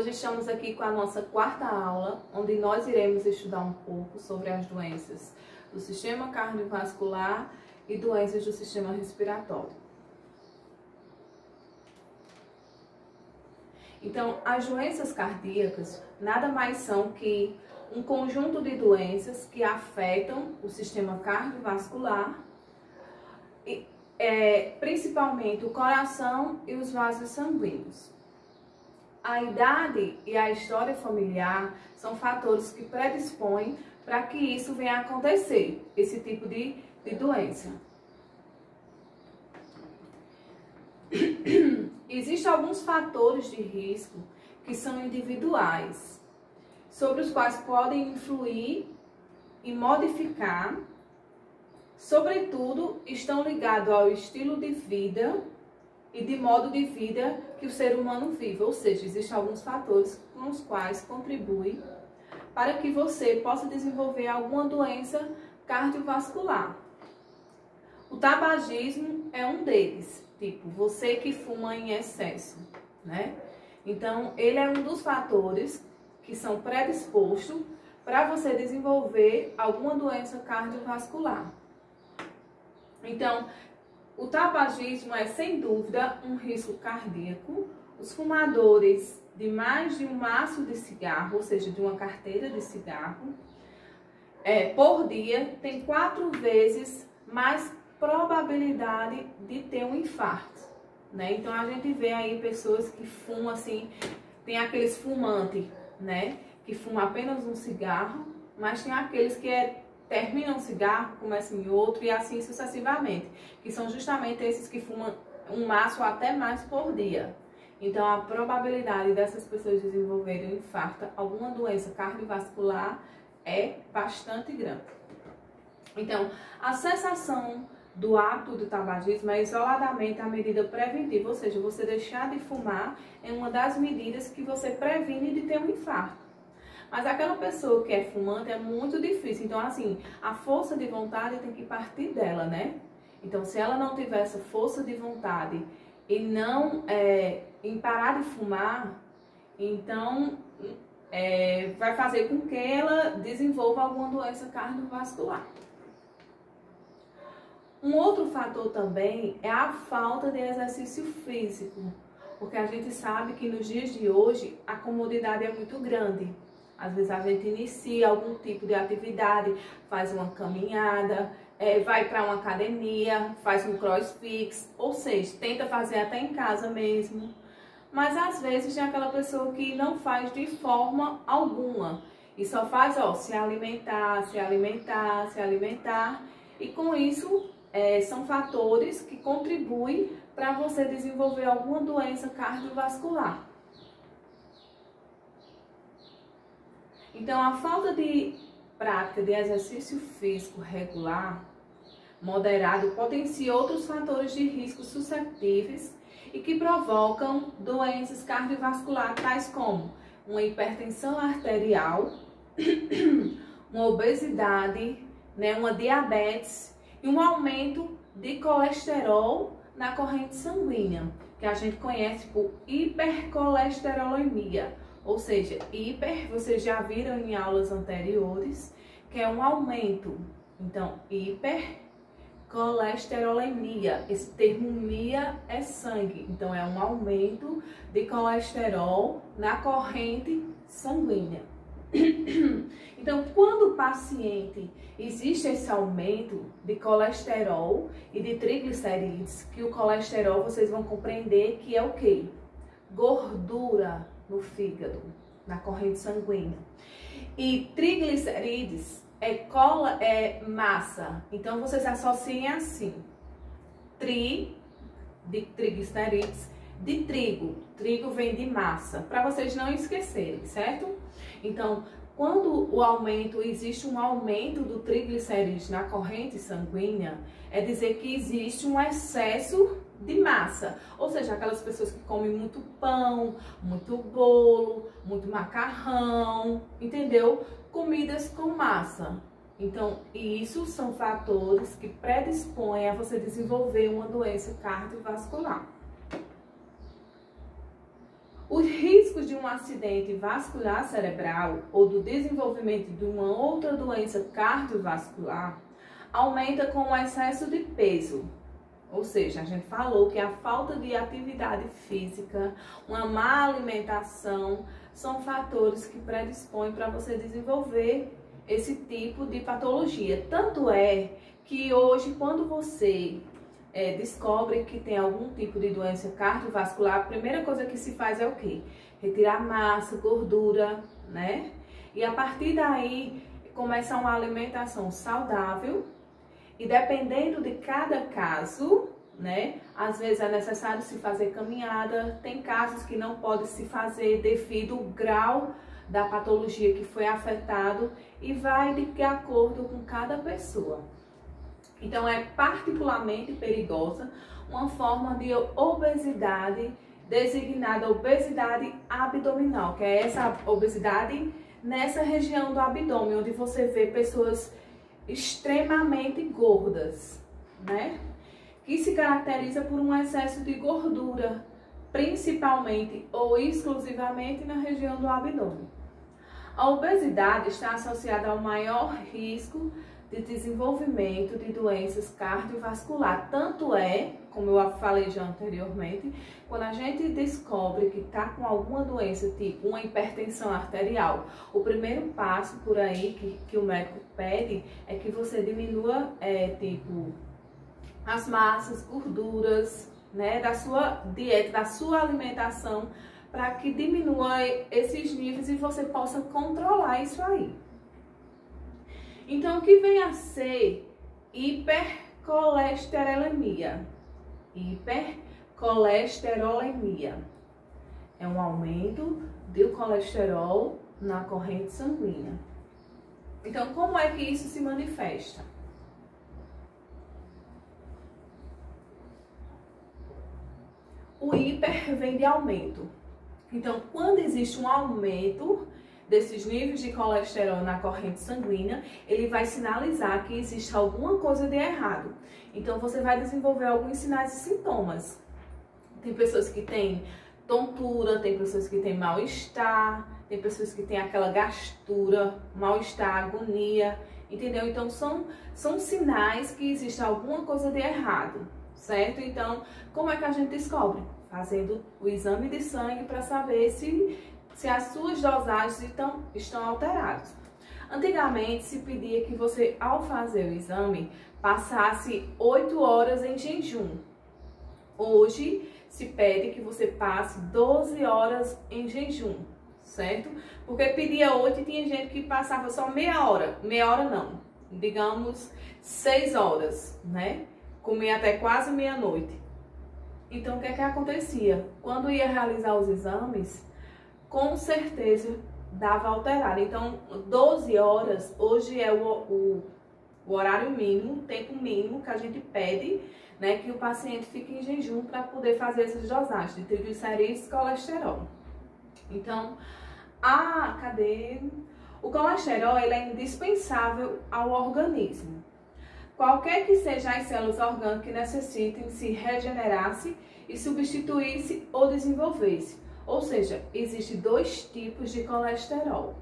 Hoje estamos aqui com a nossa quarta aula, onde nós iremos estudar um pouco sobre as doenças do sistema cardiovascular e doenças do sistema respiratório. Então, as doenças cardíacas nada mais são que um conjunto de doenças que afetam o sistema cardiovascular, principalmente o coração e os vasos sanguíneos. A idade e a história familiar são fatores que predispõem para que isso venha a acontecer, esse tipo de doença. Existem alguns fatores de risco que são individuais, sobre os quais podem influir e modificar. Sobretudo, estão ligados ao estilo de vida e de modo de vida que o ser humano vive. Ou seja, existem alguns fatores com os quais contribuem para que você possa desenvolver alguma doença cardiovascular. O tabagismo é um deles, tipo, você que fuma em excesso, né? Então, ele é um dos fatores que são predispostos para você desenvolver alguma doença cardiovascular. Então, o tabagismo é, sem dúvida, um risco cardíaco. Os fumadores de mais de um maço de cigarro, ou seja, de uma carteira de cigarro, por dia, tem 4 vezes mais probabilidade de ter um infarto, né? Então, a gente vê aí pessoas que fumam assim, tem aqueles fumantes, né? Que fumam apenas um cigarro, mas tem aqueles que terminam um cigarro, começam em outro e assim sucessivamente, que são justamente esses que fumam um maço até mais por dia. Então, a probabilidade dessas pessoas desenvolverem um infarto, alguma doença cardiovascular, é bastante grande. Então, a cessação do hábito do tabagismo é isoladamente a medida preventiva, ou seja, você deixar de fumar é uma das medidas que você previne de ter um infarto. Mas aquela pessoa que é fumante é muito difícil. Então, assim, a força de vontade tem que partir dela, né? Então, se ela não tiver essa força de vontade e não em parar de fumar, então vai fazer com que ela desenvolva alguma doença cardiovascular. Um outro fator também é a falta de exercício físico, porque a gente sabe que nos dias de hoje a comodidade é muito grande. Às vezes a gente inicia algum tipo de atividade, faz uma caminhada, vai para uma academia, faz um crossfit, ou seja, tenta fazer até em casa mesmo. Mas às vezes tem aquela pessoa que não faz de forma alguma e só faz se alimentar, se alimentar, se alimentar. E com isso são fatores que contribuem para você desenvolver alguma doença cardiovascular. Então, a falta de prática de exercício físico regular, moderado, potencia outros fatores de risco suscetíveis e que provocam doenças cardiovasculares, tais como uma hipertensão arterial, uma obesidade, né, uma diabetes e um aumento de colesterol na corrente sanguínea, que a gente conhece por hipercolesterolemia. Ou seja, vocês já viram em aulas anteriores, que é um aumento. Então, hipercolesterolemia. Esse termo mia é sangue. Então, é um aumento de colesterol na corrente sanguínea. Então, quando o paciente existe esse aumento de colesterol e de triglicerídeos, que o colesterol vocês vão compreender que é o quê? Gordura no fígado, na corrente sanguínea. E triglicerídeos é massa. Então, vocês associem assim. De triglicerídeos, de trigo. Trigo vem de massa, para vocês não esquecerem, certo? Então, quando existe um aumento do triglicerídeos na corrente sanguínea, é dizer que existe um excesso de massa, ou seja, aquelas pessoas que comem muito pão, muito bolo, muito macarrão, entendeu? Comidas com massa. Então, isso são fatores que predispõem a você desenvolver uma doença cardiovascular. Os riscos de um acidente vascular cerebral ou do desenvolvimento de uma outra doença cardiovascular aumenta com o excesso de peso. Ou seja, a gente falou que a falta de atividade física, uma má alimentação, são fatores que predispõem para você desenvolver esse tipo de patologia. Tanto é que hoje, quando você descobre que tem algum tipo de doença cardiovascular, a primeira coisa que se faz é o quê? Retirar massa, gordura, né? E a partir daí, começa uma alimentação saudável. E dependendo de cada caso, né, às vezes é necessário se fazer caminhada, tem casos que não pode se fazer devido ao grau da patologia que foi afetado e vai de acordo com cada pessoa. Então é particularmente perigosa uma forma de obesidade designada obesidade abdominal, que é essa obesidade nessa região do abdômen, onde você vê pessoas extremamente gordas, né? Que se caracteriza por um excesso de gordura, principalmente ou exclusivamente na região do abdômen. A obesidade está associada ao maior risco de desenvolvimento de doenças cardiovasculares. Tanto é, como eu falei já anteriormente, quando a gente descobre que está com alguma doença, tipo uma hipertensão arterial, o primeiro passo por aí que o médico pede é que você diminua, as massas, gorduras, né, da sua dieta, da sua alimentação, para que diminua esses níveis e você possa controlar isso aí. Então, o que vem a ser hipercolesterolemia? Hipercolesterolemia é um aumento do colesterol na corrente sanguínea. Então, como é que isso se manifesta? O hiper vem de aumento. Então, quando existe um aumento desses níveis de colesterol na corrente sanguínea, ele vai sinalizar que existe alguma coisa de errado. Então, você vai desenvolver alguns sinais e sintomas. Tem pessoas que têm tontura, tem pessoas que têm mal-estar, tem pessoas que têm aquela gastura, mal-estar, agonia, entendeu? Então, são sinais que existe alguma coisa de errado, certo? Então, como é que a gente descobre? Fazendo o exame de sangue para saber se as suas dosagens estão alteradas. Antigamente se pedia que você, ao fazer o exame, passasse 8 horas em jejum. Hoje se pede que você passe 12 horas em jejum, certo? Porque pedia 8 e tinha gente que passava só meia hora não, digamos 6 horas, né? Comia até quase meia-noite. Então o que é que acontecia? Quando ia realizar os exames, com certeza dava alterado. Então, 12 horas hoje é o horário mínimo, o tempo mínimo que a gente pede, né, que o paciente fique em jejum para poder fazer essas dosagens de triglicerídeos e colesterol. Então, o colesterol ele é indispensável ao organismo. Qualquer que sejam as células orgânicas que necessitem se regenerar-se e substituir-se ou desenvolver-se. Ou seja, existem 2 tipos de colesterol.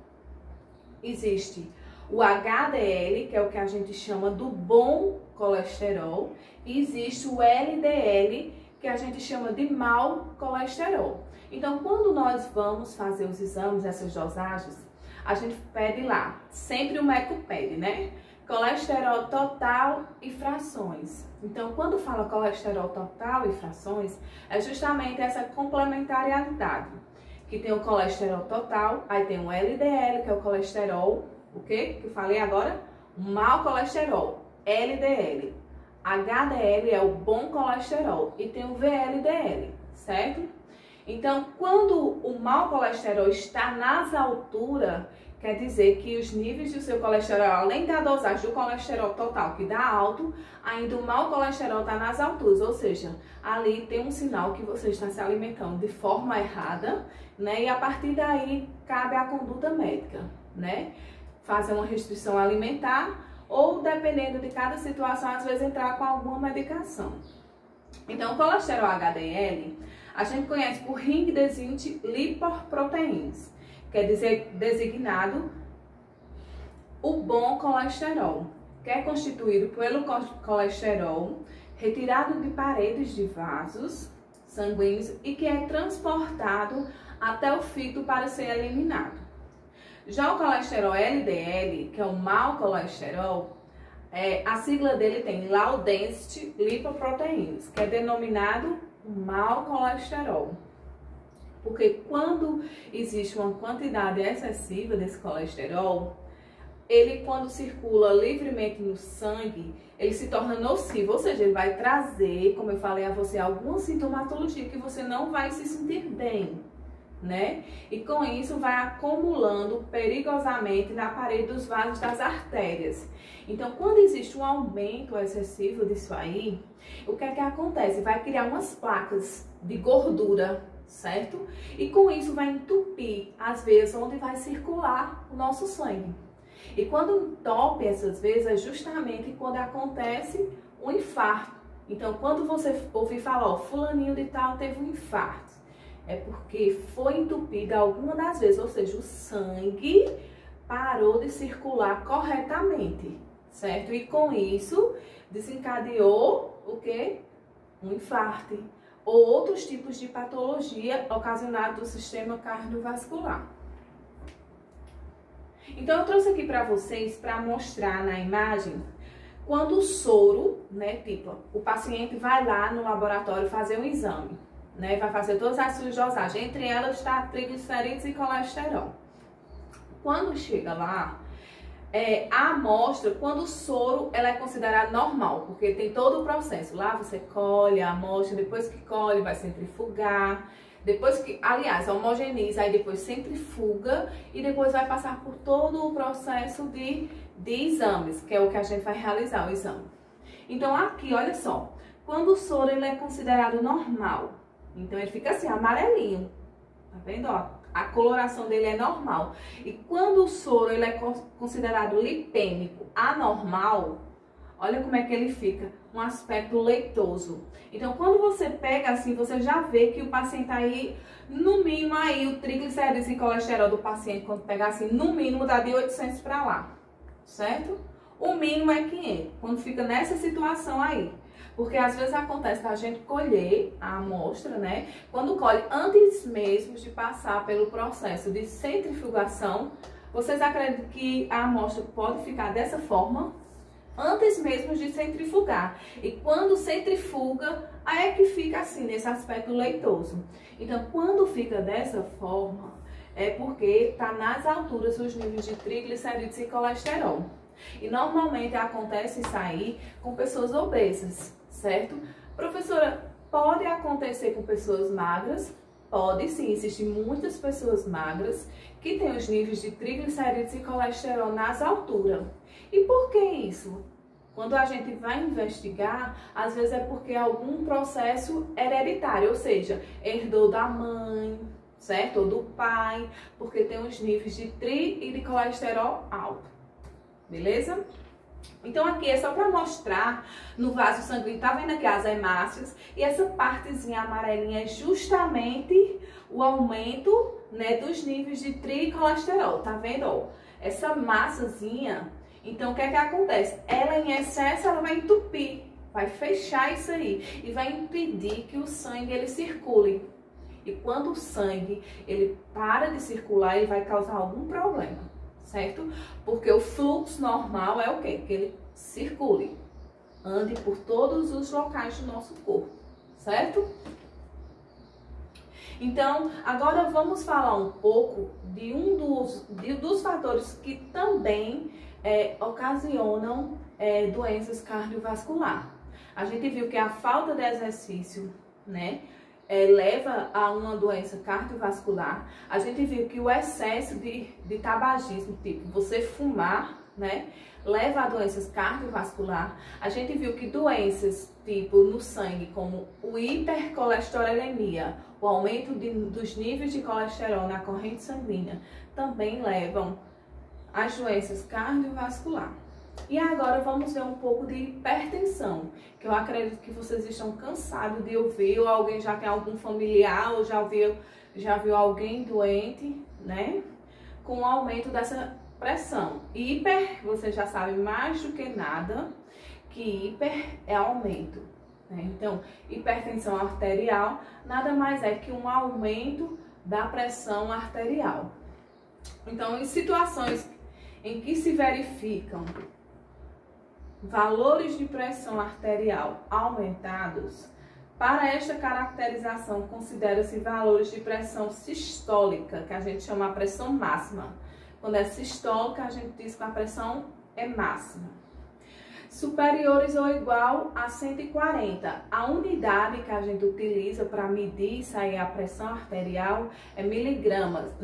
Existe o HDL, que é o que a gente chama do bom colesterol, e existe o LDL, que a gente chama de mau colesterol. Então, quando nós vamos fazer os exames, essas dosagens, a gente pede lá, sempre o médico pede, né? Colesterol total e frações. Então, quando fala colesterol total e frações, é justamente essa complementariedade. Que tem o colesterol total, aí tem o LDL, que é o colesterol, o que eu falei agora? O mau colesterol, LDL. HDL é o bom colesterol e tem o VLDL, certo? Então, quando o mau colesterol está nas alturas, quer dizer que os níveis do seu colesterol, além da dosagem do colesterol total, que dá alto, ainda o mau colesterol está nas alturas, ou seja, ali tem um sinal que você está se alimentando de forma errada, né? E a partir daí cabe a conduta médica, né? Fazer uma restrição alimentar ou, dependendo de cada situação, às vezes entrar com alguma medicação. Então, o colesterol HDL, a gente conhece por Ring Designated Lipoproteins, quer dizer, designado o bom colesterol, que é constituído pelo colesterol retirado de paredes de vasos sanguíneos e que é transportado até o fígado para ser eliminado. Já o colesterol LDL, que é o mau colesterol, a sigla dele tem Low Density Lipoproteins, que é denominado mau colesterol. Porque quando existe uma quantidade excessiva desse colesterol, ele, quando circula livremente no sangue, ele se torna nocivo, ou seja, ele vai trazer, como eu falei a você, alguma sintomatologia que você não vai se sentir bem, né? E com isso vai acumulando perigosamente na parede dos vasos das artérias. Então, quando existe um aumento excessivo disso aí, o que é que acontece? Vai criar umas placas de gordura, certo? E com isso vai entupir as veias onde vai circular o nosso sangue. E quando entope essas veias é justamente quando acontece um infarto. Então, quando você ouvir falar, ó, fulaninho de tal teve um infarto, é porque foi entupida alguma das vezes, ou seja, o sangue parou de circular corretamente, certo? E com isso desencadeou o quê? Um infarto ou outros tipos de patologia ocasionados do sistema cardiovascular. Então eu trouxe aqui para vocês para mostrar na imagem quando o soro, né, tipo, o paciente vai lá no laboratório fazer um exame, né, vai fazer todas as suas dosagens, entre elas está triglicerídeos e colesterol. Quando chega lá, a amostra, quando o soro, ela é considerada normal, porque tem todo o processo. Lá você colhe a amostra, depois que colhe vai centrifugar, depois que, aliás, homogeniza, aí depois centrifuga e depois vai passar por todo o processo de exames, que é o que a gente vai realizar, o exame. Então aqui, olha só, quando o soro ele é considerado normal, então ele fica assim, amarelinho, tá vendo, ó? A coloração dele é normal. E quando o soro ele é considerado lipêmico anormal, olha como é que ele fica, um aspecto leitoso. Então, quando você pega assim, você já vê que o paciente aí, no mínimo aí, o triglicerídeos e colesterol do paciente, quando pegar assim, no mínimo dá de 800 para lá, certo? O mínimo é 500, quando fica nessa situação aí. Porque às vezes acontece da gente colher a amostra, né? Quando colhe, antes mesmo de passar pelo processo de centrifugação, vocês acreditam que a amostra pode ficar dessa forma? Antes mesmo de centrifugar. E quando centrifuga, aí é que fica assim, nesse aspecto leitoso. Então, quando fica dessa forma, é porque está nas alturas os níveis de triglicerídeos e colesterol. E normalmente acontece isso aí com pessoas obesas, certo? Professora, pode acontecer com pessoas magras? Pode sim, existem muitas pessoas magras que têm os níveis de triglicerídeos e colesterol nas alturas. E por que isso? Quando a gente vai investigar, às vezes é porque é algum processo hereditário, ou seja, herdou da mãe, certo? Ou do pai, porque tem os níveis de tri e de colesterol alto. Beleza? Então aqui é só para mostrar no vaso sanguíneo, tá vendo aqui as hemácias? E essa partezinha amarelinha é justamente o aumento, né, dos níveis de tricolesterol, tá vendo? Ó, essa massazinha, então o que é que acontece? Ela em excesso, ela vai entupir, vai fechar isso aí e vai impedir que o sangue ele circule. E quando o sangue ele para de circular, ele vai causar algum problema. Certo? Porque o fluxo normal é o quê? Que ele circule, ande por todos os locais do nosso corpo, certo? Então, agora vamos falar um pouco de dos fatores que também ocasionam doenças cardiovasculares. A gente viu que a falta de exercício, né? Leva a uma doença cardiovascular. A gente viu que o excesso de tabagismo, tipo você fumar, né, leva a doenças cardiovasculares. A gente viu que doenças tipo no sangue, como o hipercolesterolemia, o aumento dos níveis de colesterol na corrente sanguínea, também levam às doenças cardiovasculares, E agora vamos ver um pouco de hipertensão, que eu acredito que vocês estão cansados de ouvir, ou alguém já tem algum familiar, ou já viu alguém doente, né? Com o aumento dessa pressão. Hiper, você já sabe mais do que nada, que hiper é aumento, né? Então, hipertensão arterial nada mais é que um aumento da pressão arterial. Então, em situações em que se verificam valores de pressão arterial aumentados, para esta caracterização considera-se valores de pressão sistólica, que a gente chama a pressão máxima. Quando é sistólica, a gente diz que a pressão é máxima. Superiores ou igual a 140. A unidade que a gente utiliza para medir isso aí, a pressão arterial, é milímetros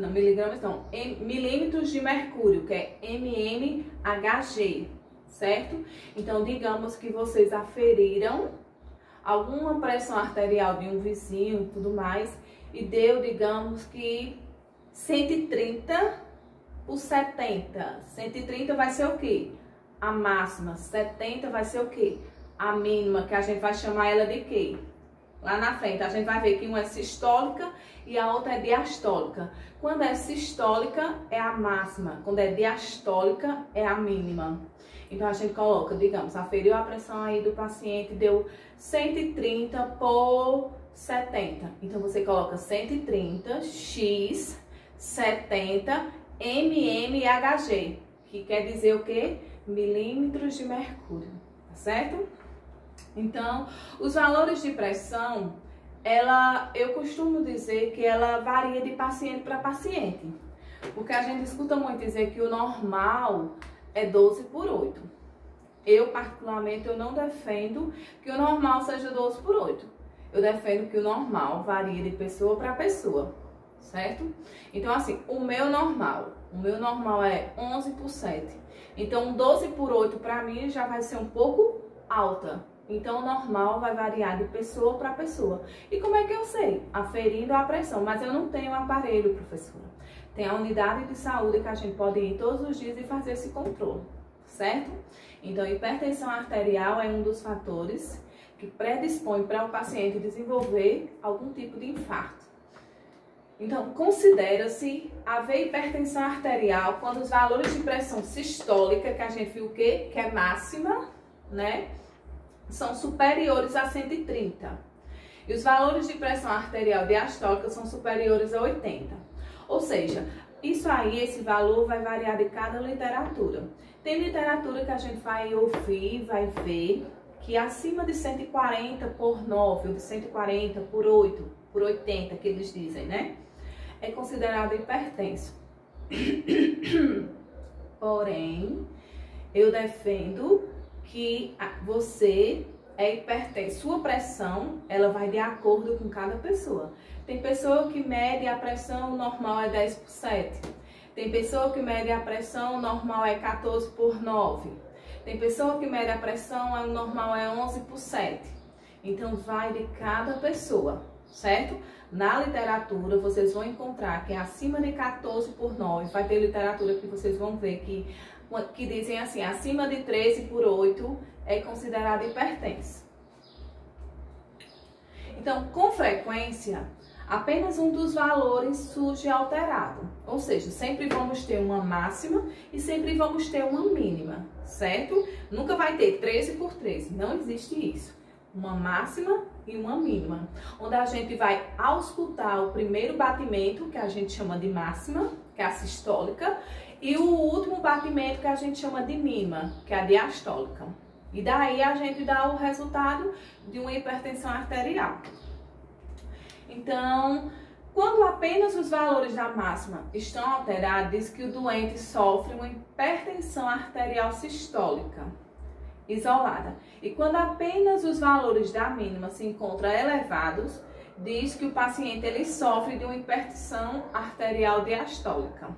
de mercúrio, que é mmHg, certo? Então, digamos que vocês aferiram alguma pressão arterial de um vizinho e tudo mais, e deu, digamos que 130 por 70. 130 vai ser o quê? A máxima. 70 vai ser o quê? A mínima, que a gente vai chamar ela de quê? Lá na frente a gente vai ver que uma é sistólica e a outra é diastólica. Quando é sistólica é a máxima, quando é diastólica é a mínima. Então a gente coloca, digamos, aferiu a pressão aí do paciente, deu 130 por 70. Então você coloca 130 x 70 mmHg, que quer dizer o quê? Milímetros de mercúrio, tá certo? Então, os valores de pressão, eu costumo dizer que ela varia de paciente para paciente, porque a gente escuta muito dizer que o normal é 12 por 8. Eu, particularmente, eu não defendo que o normal seja 12 por 8. Eu defendo que o normal varia de pessoa para pessoa, certo? Então, assim, o meu normal é 11 por 7. Então, 12 por 8 para mim já vai ser um pouco alta. Então, o normal vai variar de pessoa para pessoa. E como é que eu sei? Aferindo a pressão. Mas eu não tenho aparelho, professora. Tem a unidade de saúde que a gente pode ir todos os dias e fazer esse controle, certo? Então, hipertensão arterial é um dos fatores que predispõe para o paciente desenvolver algum tipo de infarto. Então, considera-se haver hipertensão arterial quando os valores de pressão sistólica, que a gente viu o quê? Que é máxima, né? São superiores a 130. E os valores de pressão arterial diastólica são superiores a 80. Ou seja, isso aí, esse valor vai variar de cada literatura. Tem literatura que a gente vai ouvir, vai ver, que acima de 140 por 9, ou de 140 por 8, por 80, que eles dizem, né? É considerado hipertenso. Porém, eu defendo que você é hipertenso. Sua pressão, ela vai de acordo com cada pessoa. Tem pessoa que mede a pressão normal é 10 por 7. Tem pessoa que mede a pressão normal é 14 por 9. Tem pessoa que mede a pressão normal é 11 por 7. Então, vai de cada pessoa, certo? Na literatura, vocês vão encontrar que é acima de 14 por 9. Vai ter literatura que vocês vão ver que dizem assim, acima de 13 por 8 é considerado hipertenso. Então, com frequência, apenas um dos valores surge alterado. Ou seja, sempre vamos ter uma máxima e sempre vamos ter uma mínima, certo? Nunca vai ter 13 por 13, não existe isso. Uma máxima e uma mínima, onde a gente vai auscultar o primeiro batimento, que a gente chama de máxima, que é a sistólica, e o último batimento que a gente chama de mínima, que é a diastólica. E daí a gente dá o resultado de uma hipertensão arterial. Então, quando apenas os valores da máxima estão alterados, diz que o doente sofre uma hipertensão arterial sistólica isolada. E quando apenas os valores da mínima se encontram elevados, diz que o paciente ele sofre de uma hipertensão arterial diastólica.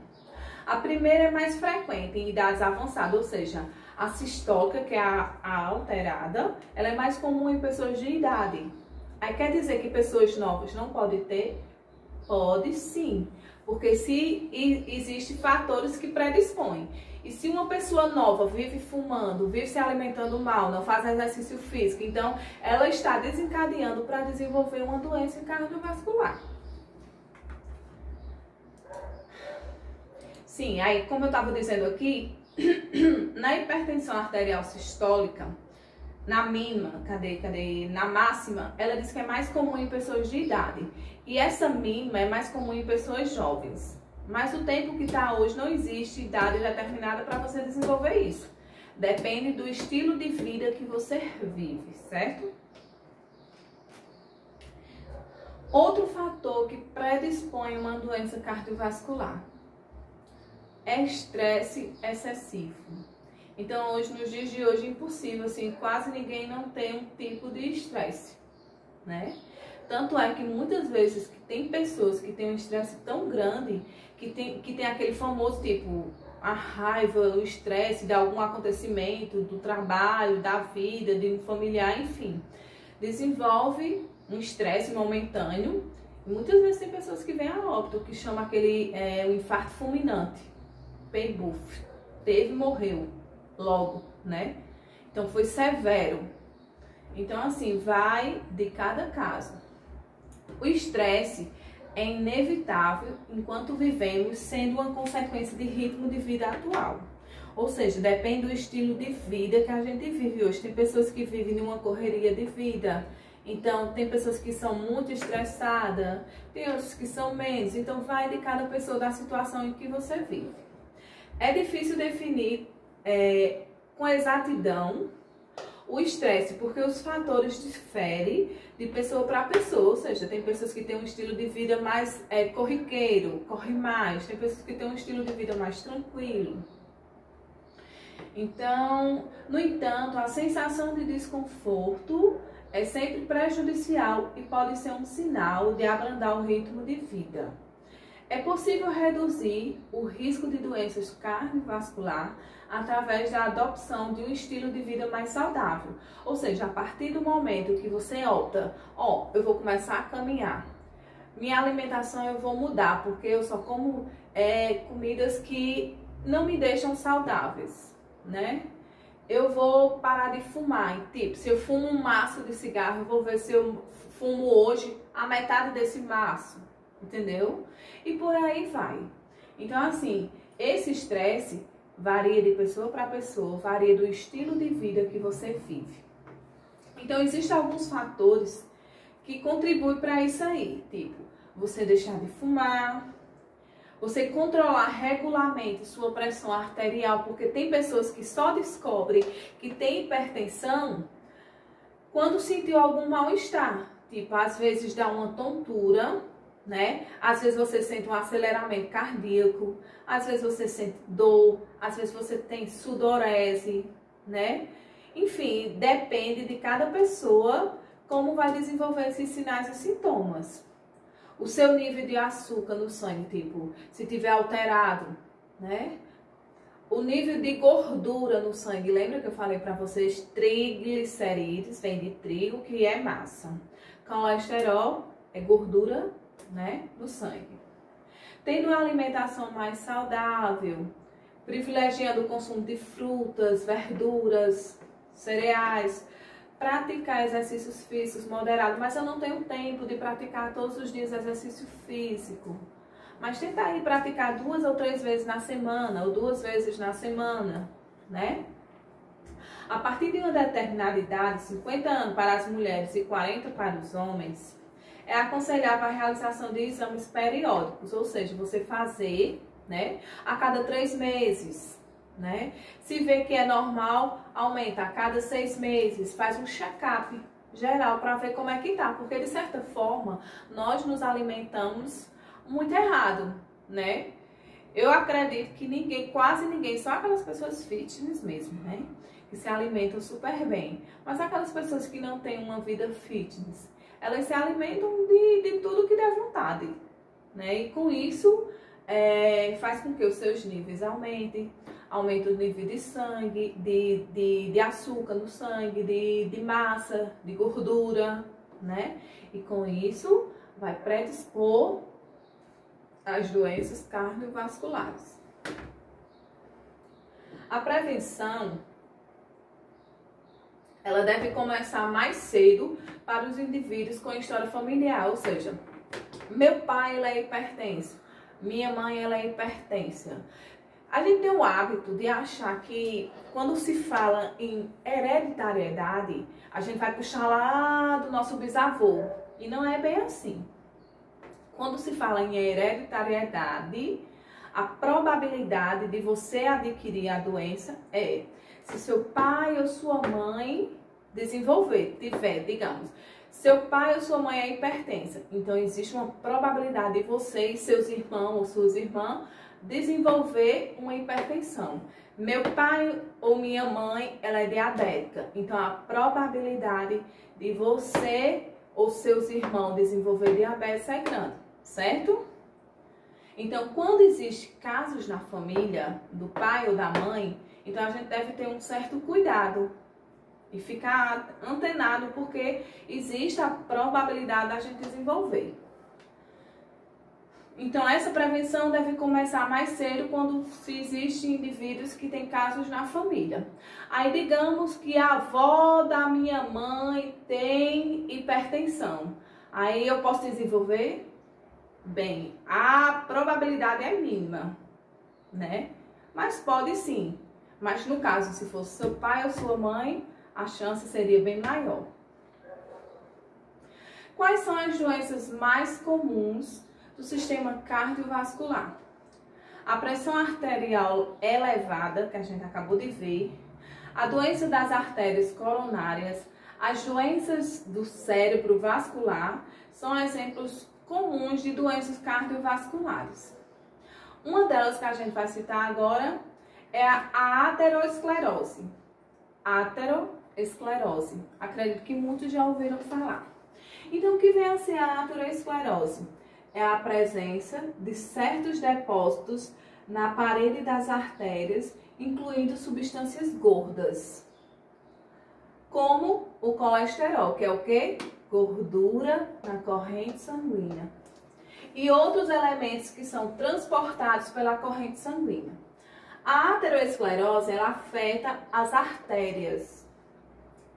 A primeira é mais frequente em idades avançadas, ou seja, a sistólica, que é a alterada, ela é mais comum em pessoas de idade. Aí quer dizer que pessoas novas não podem ter? Pode sim, porque se existem fatores que predispõem. E se uma pessoa nova vive fumando, vive se alimentando mal, não faz exercício físico, então ela está desencadeando para desenvolver uma doença cardiovascular. Sim, aí como eu estava dizendo aqui, na hipertensão arterial sistólica, na mínima, na máxima, ela diz que é mais comum em pessoas de idade. E essa mínima é mais comum em pessoas jovens. Mas o tempo que está hoje não existe idade determinada para você desenvolver isso. Depende do estilo de vida que você vive, certo? Outro fator que predispõe a uma doença cardiovascular é estresse excessivo. Então, hoje, nos dias de hoje, é impossível, assim, quase ninguém não tem um tipo de estresse, né? Tanto é que muitas vezes que tem pessoas que têm um estresse tão grande que tem aquele famoso tipo, a raiva, o estresse de algum acontecimento, do trabalho, da vida, de um familiar, enfim. Desenvolve um estresse momentâneo. E muitas vezes tem pessoas que vêm a óbito, que chama aquele o infarto fulminante. Pebuf. Teve e morreu logo, né? Então foi severo. Então assim, vai de cada caso. O estresse é inevitável enquanto vivemos, sendo uma consequência de ritmo de vida atual. Ou seja, depende do estilo de vida que a gente vive hoje. Tem pessoas que vivem numa correria de vida. Então, tem pessoas que são muito estressadas, tem outros que são menos. Então, vai de cada pessoa, da situação em que você vive. É difícil definir com exatidão o estresse, porque os fatores diferem de pessoa para pessoa, ou seja, tem pessoas que têm um estilo de vida mais corriqueiro, corre mais, tem pessoas que têm um estilo de vida mais tranquilo. Então, no entanto, a sensação de desconforto é sempre prejudicial e pode ser um sinal de abrandar o ritmo de vida. É possível reduzir o risco de doenças cardiovasculares através da adopção de um estilo de vida mais saudável. Ou seja, a partir do momento que você opta, eu vou começar a caminhar, minha alimentação eu vou mudar, porque eu só como comidas que não me deixam saudáveis, né? Eu vou parar de fumar, tipo, se eu fumo um maço de cigarro, eu vou ver se eu fumo hoje a metade desse maço, entendeu? E por aí vai. Então, assim, esse estresse varia de pessoa para pessoa, varia do estilo de vida que você vive. Então, existem alguns fatores que contribuem para isso aí, tipo, você deixar de fumar, você controlar regularmente sua pressão arterial, porque tem pessoas que só descobrem que tem hipertensão quando sentiu algum mal-estar. Tipo, às vezes dá uma tontura, né? Às vezes você sente um aceleramento cardíaco, às vezes você sente dor, às vezes você tem sudorese, né? Enfim, depende de cada pessoa como vai desenvolver esses sinais e sintomas. O seu nível de açúcar no sangue, tipo, se tiver alterado, né? O nível de gordura no sangue, lembra que eu falei para vocês? Triglicerídeos vem de trigo, que é massa. Colesterol é gordura, né, no sangue. Tendo uma alimentação mais saudável, privilegiando o consumo de frutas, verduras, cereais, praticar exercícios físicos moderados, mas eu não tenho tempo de praticar todos os dias exercício físico. Mas tentar aí praticar 2 ou 3 vezes na semana, ou 2 vezes na semana, né? A partir de uma determinada idade, 50 anos para as mulheres e 40 para os homens, é aconselhável a realização de exames periódicos, ou seja, você fazer, né, a cada 3 meses, né? Se vê que é normal, aumenta a cada 6 meses, faz um check-up geral para ver como é que tá, porque de certa forma nós nos alimentamos muito errado, né? Eu acredito que ninguém, quase ninguém, só aquelas pessoas fitness mesmo, né, que se alimentam super bem, mas aquelas pessoas que não têm uma vida fitness, elas se alimentam de tudo que der vontade, né? E com isso faz com que os seus níveis aumentem, aumenta o nível de sangue, de açúcar no sangue, de massa, de gordura, né? E com isso vai predispor às doenças cardiovasculares. A prevenção, ela deve começar mais cedo para os indivíduos com história familiar, ou seja, meu pai ele é hipertenso, minha mãe ela é hipertensa. A gente tem o hábito de achar que quando se fala em hereditariedade, a gente vai puxar lá do nosso bisavô. E não é bem assim. Quando se fala em hereditariedade, a probabilidade de você adquirir a doença é se seu pai ou sua mãe tiver, digamos, seu pai ou sua mãe é hipertensa. Então, existe uma probabilidade de você e seus irmãos ou suas irmãs desenvolver uma hipertensão. Meu pai ou minha mãe, ela é diabética. Então, a probabilidade de você ou seus irmãos desenvolver diabetes é grande, certo? Então, quando existem casos na família, do pai ou da mãe, então a gente deve ter um certo cuidado e ficar antenado, porque existe a probabilidade da gente desenvolver. Então, essa prevenção deve começar mais cedo quando se existem indivíduos que têm casos na família. Aí, digamos que a avó da minha mãe tem hipertensão. Aí, eu posso desenvolver? Bem, a probabilidade é mínima, né? Mas pode sim. Mas no caso, se fosse seu pai ou sua mãe, a chance seria bem maior. Quais são as doenças mais comuns do sistema cardiovascular? A pressão arterial elevada, que a gente acabou de ver, a doença das artérias coronárias, as doenças do cérebro vascular são exemplos comuns de doenças cardiovasculares. Uma delas que a gente vai citar agora é a aterosclerose. Aterosclerose. Acredito que muitos já ouviram falar. Então, o que vem a ser a aterosclerose? É a presença de certos depósitos na parede das artérias, incluindo substâncias gordas, como o colesterol, que é o quê? Gordura na corrente sanguínea. E outros elementos que são transportados pela corrente sanguínea. A aterosclerose, ela afeta as artérias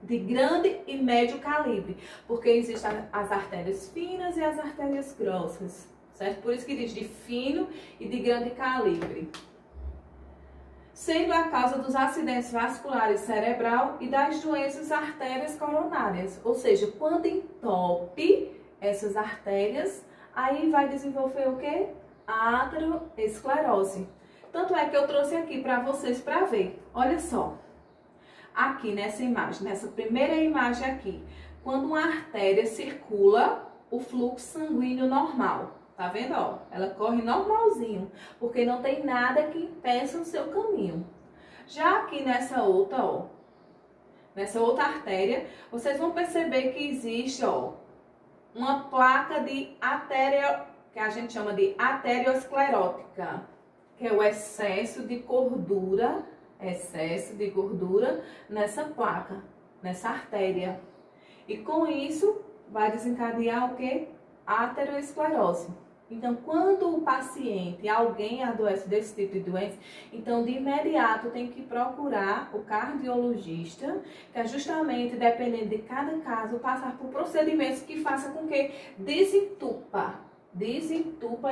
de grande e médio calibre, porque existem as artérias finas e as artérias grossas, certo? Por isso que diz de fino e de grande calibre. Sendo a causa dos acidentes vasculares cerebral e das doenças artérias coronárias. Ou seja, quando entope essas artérias, aí vai desenvolver o quê? A aterosclerose. Tanto é que eu trouxe aqui para vocês para ver. Olha só. Aqui nessa imagem, nessa primeira imagem aqui, quando uma artéria circula, o fluxo sanguíneo normal. Tá vendo, ó? Ela corre normalzinho, porque não tem nada que impeça o seu caminho. Já aqui nessa outra, ó, nessa outra artéria, vocês vão perceber que existe, ó, uma placa de artéria, que a gente chama de aterosclerótica, que é o excesso de gordura nessa placa, nessa artéria. E com isso, vai desencadear o quê? Aterosclerose. Então, quando o paciente, alguém adoece desse tipo de doença, então de imediato tem que procurar o cardiologista, que é justamente, dependendo de cada caso, passar por procedimentos que façam com que desentupa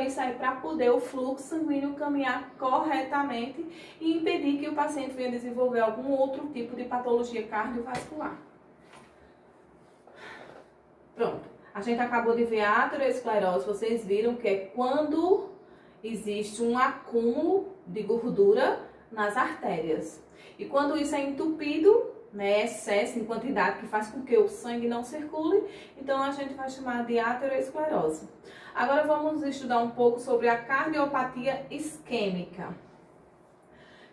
isso aí para poder o fluxo sanguíneo caminhar corretamente e impedir que o paciente venha desenvolver algum outro tipo de patologia cardiovascular. Pronto. A gente acabou de ver a aterosclerose, vocês viram que é quando existe um acúmulo de gordura nas artérias. E quando isso é entupido, né, excesso em quantidade que faz com que o sangue não circule, então a gente vai chamar de aterosclerose. Agora vamos estudar um pouco sobre a cardiopatia isquêmica.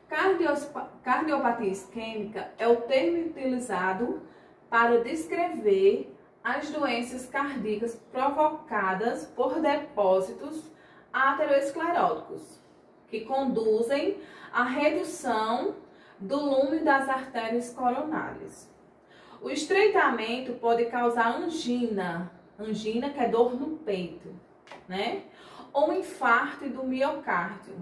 Cardiopatia isquêmica é o termo utilizado para descrever as doenças cardíacas provocadas por depósitos ateroscleróticos, que conduzem à redução do lume das artérias coronárias. O estreitamento pode causar angina que é dor no peito, né? Ou infarto do miocárdio.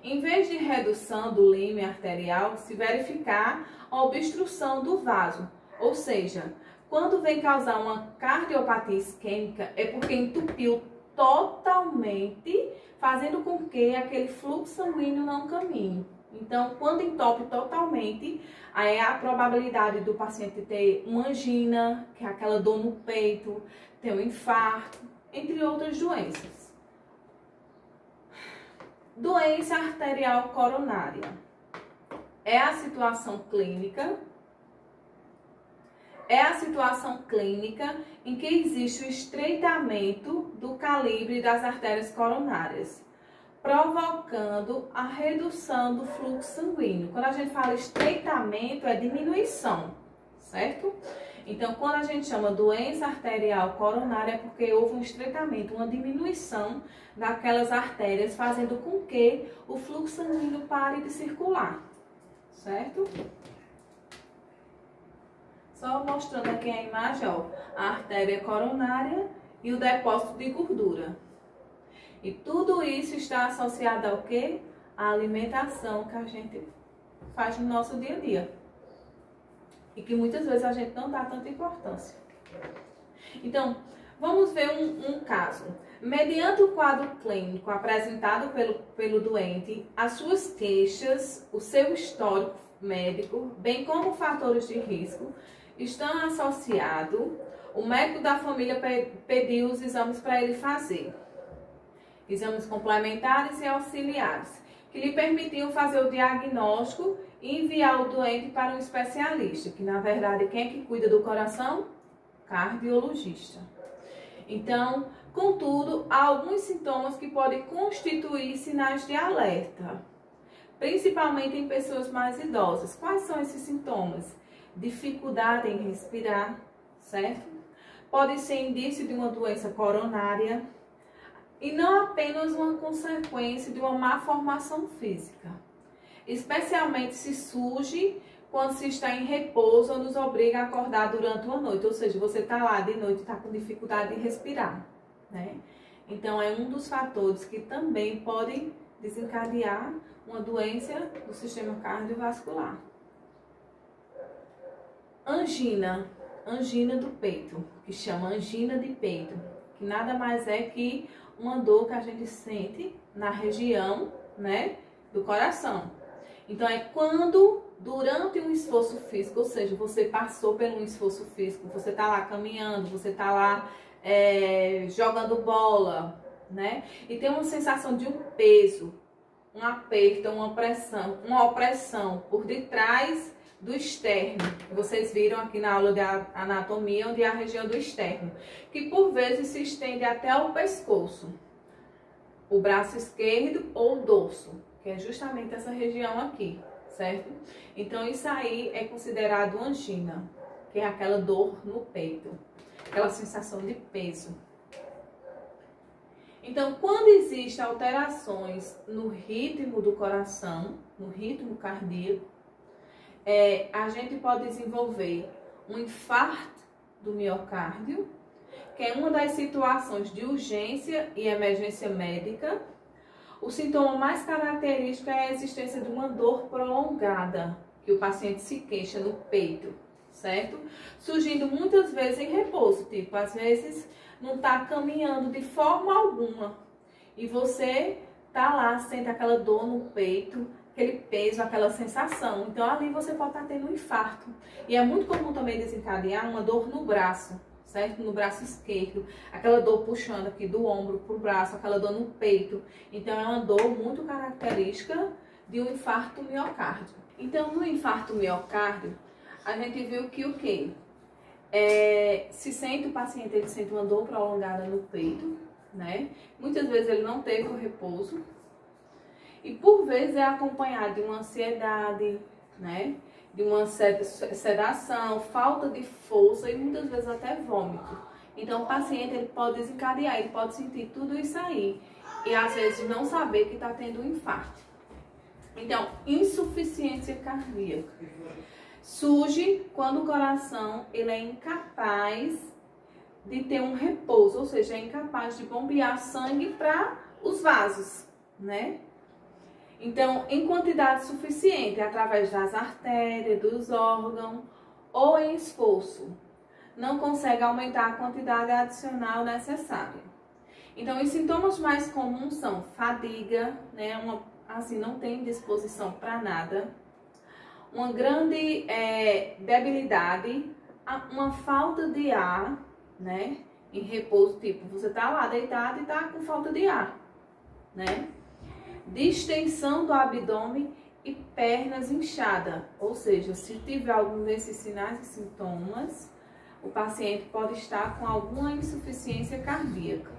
em vez de redução do leme arterial, se verificar a obstrução do vaso. Ou seja, quando vem causar uma cardiopatia isquêmica, é porque entupiu totalmente, fazendo com que aquele fluxo sanguíneo não caminhe. Então, quando entope totalmente, aí a probabilidade do paciente ter uma angina, que é aquela dor no peito, ter um infarto, entre outras doenças. Doença arterial coronária. É a situação clínica em que existe o estreitamento do calibre das artérias coronárias, provocando a redução do fluxo sanguíneo. Quando a gente fala estreitamento, é diminuição, certo? Então, quando a gente chama doença arterial coronária, é porque houve um estreitamento, uma diminuição daquelas artérias, fazendo com que o fluxo sanguíneo pare de circular, certo? Só mostrando aqui a imagem, ó, a artéria coronária e o depósito de gordura. E tudo isso está associado ao quê? À alimentação que a gente faz no nosso dia a dia. E que muitas vezes a gente não dá tanta importância. Então, vamos ver um caso. Mediante o quadro clínico apresentado pelo doente, as suas queixas, o seu histórico médico, bem como fatores de risco, estão associados. O médico da família pediu os exames para ele fazer. Exames complementares e auxiliares, que lhe permitiam fazer o diagnóstico e enviar o doente para um especialista, que na verdade quem é que cuida do coração? Cardiologista. Então, contudo, há alguns sintomas que podem constituir sinais de alerta, principalmente em pessoas mais idosas. Quais são esses sintomas? Dificuldade em respirar, certo? Pode ser indício de uma doença coronária e não apenas uma consequência de uma má formação física, especialmente se surge quando se está em repouso ou nos obriga a acordar durante uma noite, ou seja, você está lá de noite e está com dificuldade de respirar, né? Então é um dos fatores que também podem desencadear uma doença do sistema cardiovascular. Angina do peito, que chama angina de peito, que nada mais é que uma dor que a gente sente na região, né, do coração. Então é quando durante um esforço físico, ou seja, você passou por um esforço físico, você está lá caminhando, você está lá jogando bola, né, e tem uma sensação de um peso, um aperto, uma opressão por detrás do externo. Vocês viram aqui na aula de anatomia, onde é a região do externo, que por vezes se estende até o pescoço, o braço esquerdo ou o dorso, que é justamente essa região aqui, certo? Então isso aí é considerado angina, que é aquela dor no peito, aquela sensação de peso. Então, quando existem alterações no ritmo do coração, no ritmo cardíaco, a gente pode desenvolver um infarto do miocárdio, que é uma das situações de urgência e emergência médica. O sintoma mais característico é a existência de uma dor prolongada, que o paciente se queixa no peito, certo? Surgindo muitas vezes em repouso, tipo, às vezes não está caminhando de forma alguma e você tá lá, sente aquela dor no peito, aquele peso, aquela sensação. Então ali você pode estar tendo um infarto. E é muito comum também desencadear uma dor no braço, certo? No braço esquerdo, aquela dor puxando aqui do ombro pro braço, aquela dor no peito. Então é uma dor muito característica de um infarto miocárdio. Então no infarto miocárdio, a gente viu que o quê? Se sente o paciente, ele sente uma dor prolongada no peito, né? Muitas vezes ele não teve o repouso. E por vezes é acompanhado de uma ansiedade, né? De uma sedação, falta de força e muitas vezes até vômito. Então o paciente ele pode desencadear, ele pode sentir tudo isso aí e às vezes não saber que está tendo um infarto. Então, insuficiência cardíaca surge quando o coração ele é incapaz de ter um repouso, ou seja, é incapaz de bombear sangue para os vasos, né? Então, em quantidade suficiente, através das artérias, dos órgãos ou em esforço, não consegue aumentar a quantidade adicional necessária. Então, os sintomas mais comuns são fadiga, né? Assim, não tem disposição para nada, uma grande debilidade, uma falta de ar, né? Em repouso, tipo, você tá lá deitado e tá com falta de ar, né? Distensão do abdômen e pernas inchadas, ou seja, se tiver algum desses sinais e sintomas, o paciente pode estar com alguma insuficiência cardíaca.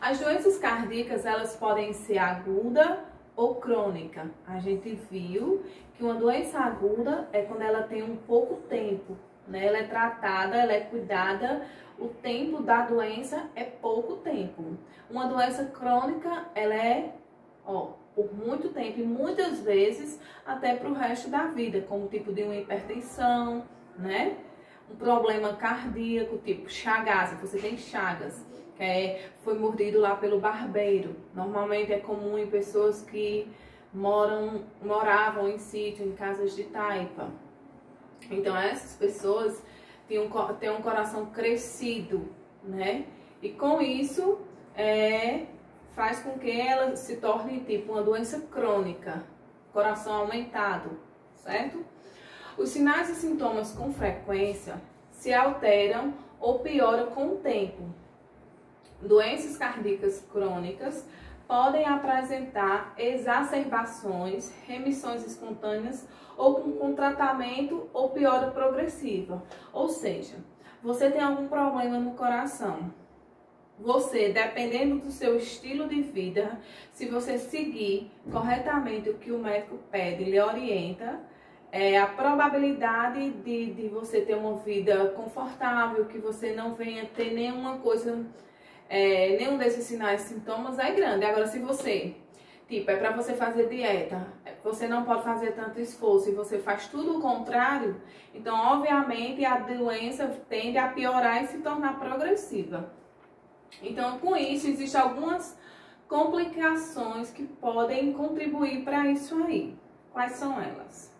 As doenças cardíacas, elas podem ser aguda ou crônica. A gente viu que uma doença aguda é quando ela tem um pouco tempo, né? Ela é tratada, ela é cuidada, o tempo da doença é pouco tempo. Uma doença crônica, ela é, por muito tempo e muitas vezes até para o resto da vida, como tipo de uma hipertensão, né? Um problema cardíaco, tipo Chagas, você tem Chagas, que foi mordido lá pelo barbeiro. Normalmente é comum em pessoas que moravam em sítio, em casas de taipa. Então essas pessoas têm um coração crescido, né? E com isso faz com que ela se torne tipo uma doença crônica, coração aumentado, certo? Os sinais e sintomas com frequência se alteram ou pioram com o tempo. Doenças cardíacas crônicas podem apresentar exacerbações, remissões espontâneas ou com tratamento ou piora progressiva. Ou seja, você tem algum problema no coração. Você, dependendo do seu estilo de vida, se você seguir corretamente o que o médico pede, lhe orienta, a probabilidade de você ter uma vida confortável, que você não venha ter nenhuma coisa, nenhum desses sinais e sintomas é grande. Agora, se você, tipo, é para você fazer dieta, você não pode fazer tanto esforço e você faz tudo o contrário, então, obviamente, a doença tende a piorar e se tornar progressiva. Então, com isso, existem algumas complicações que podem contribuir para isso aí. Quais são elas?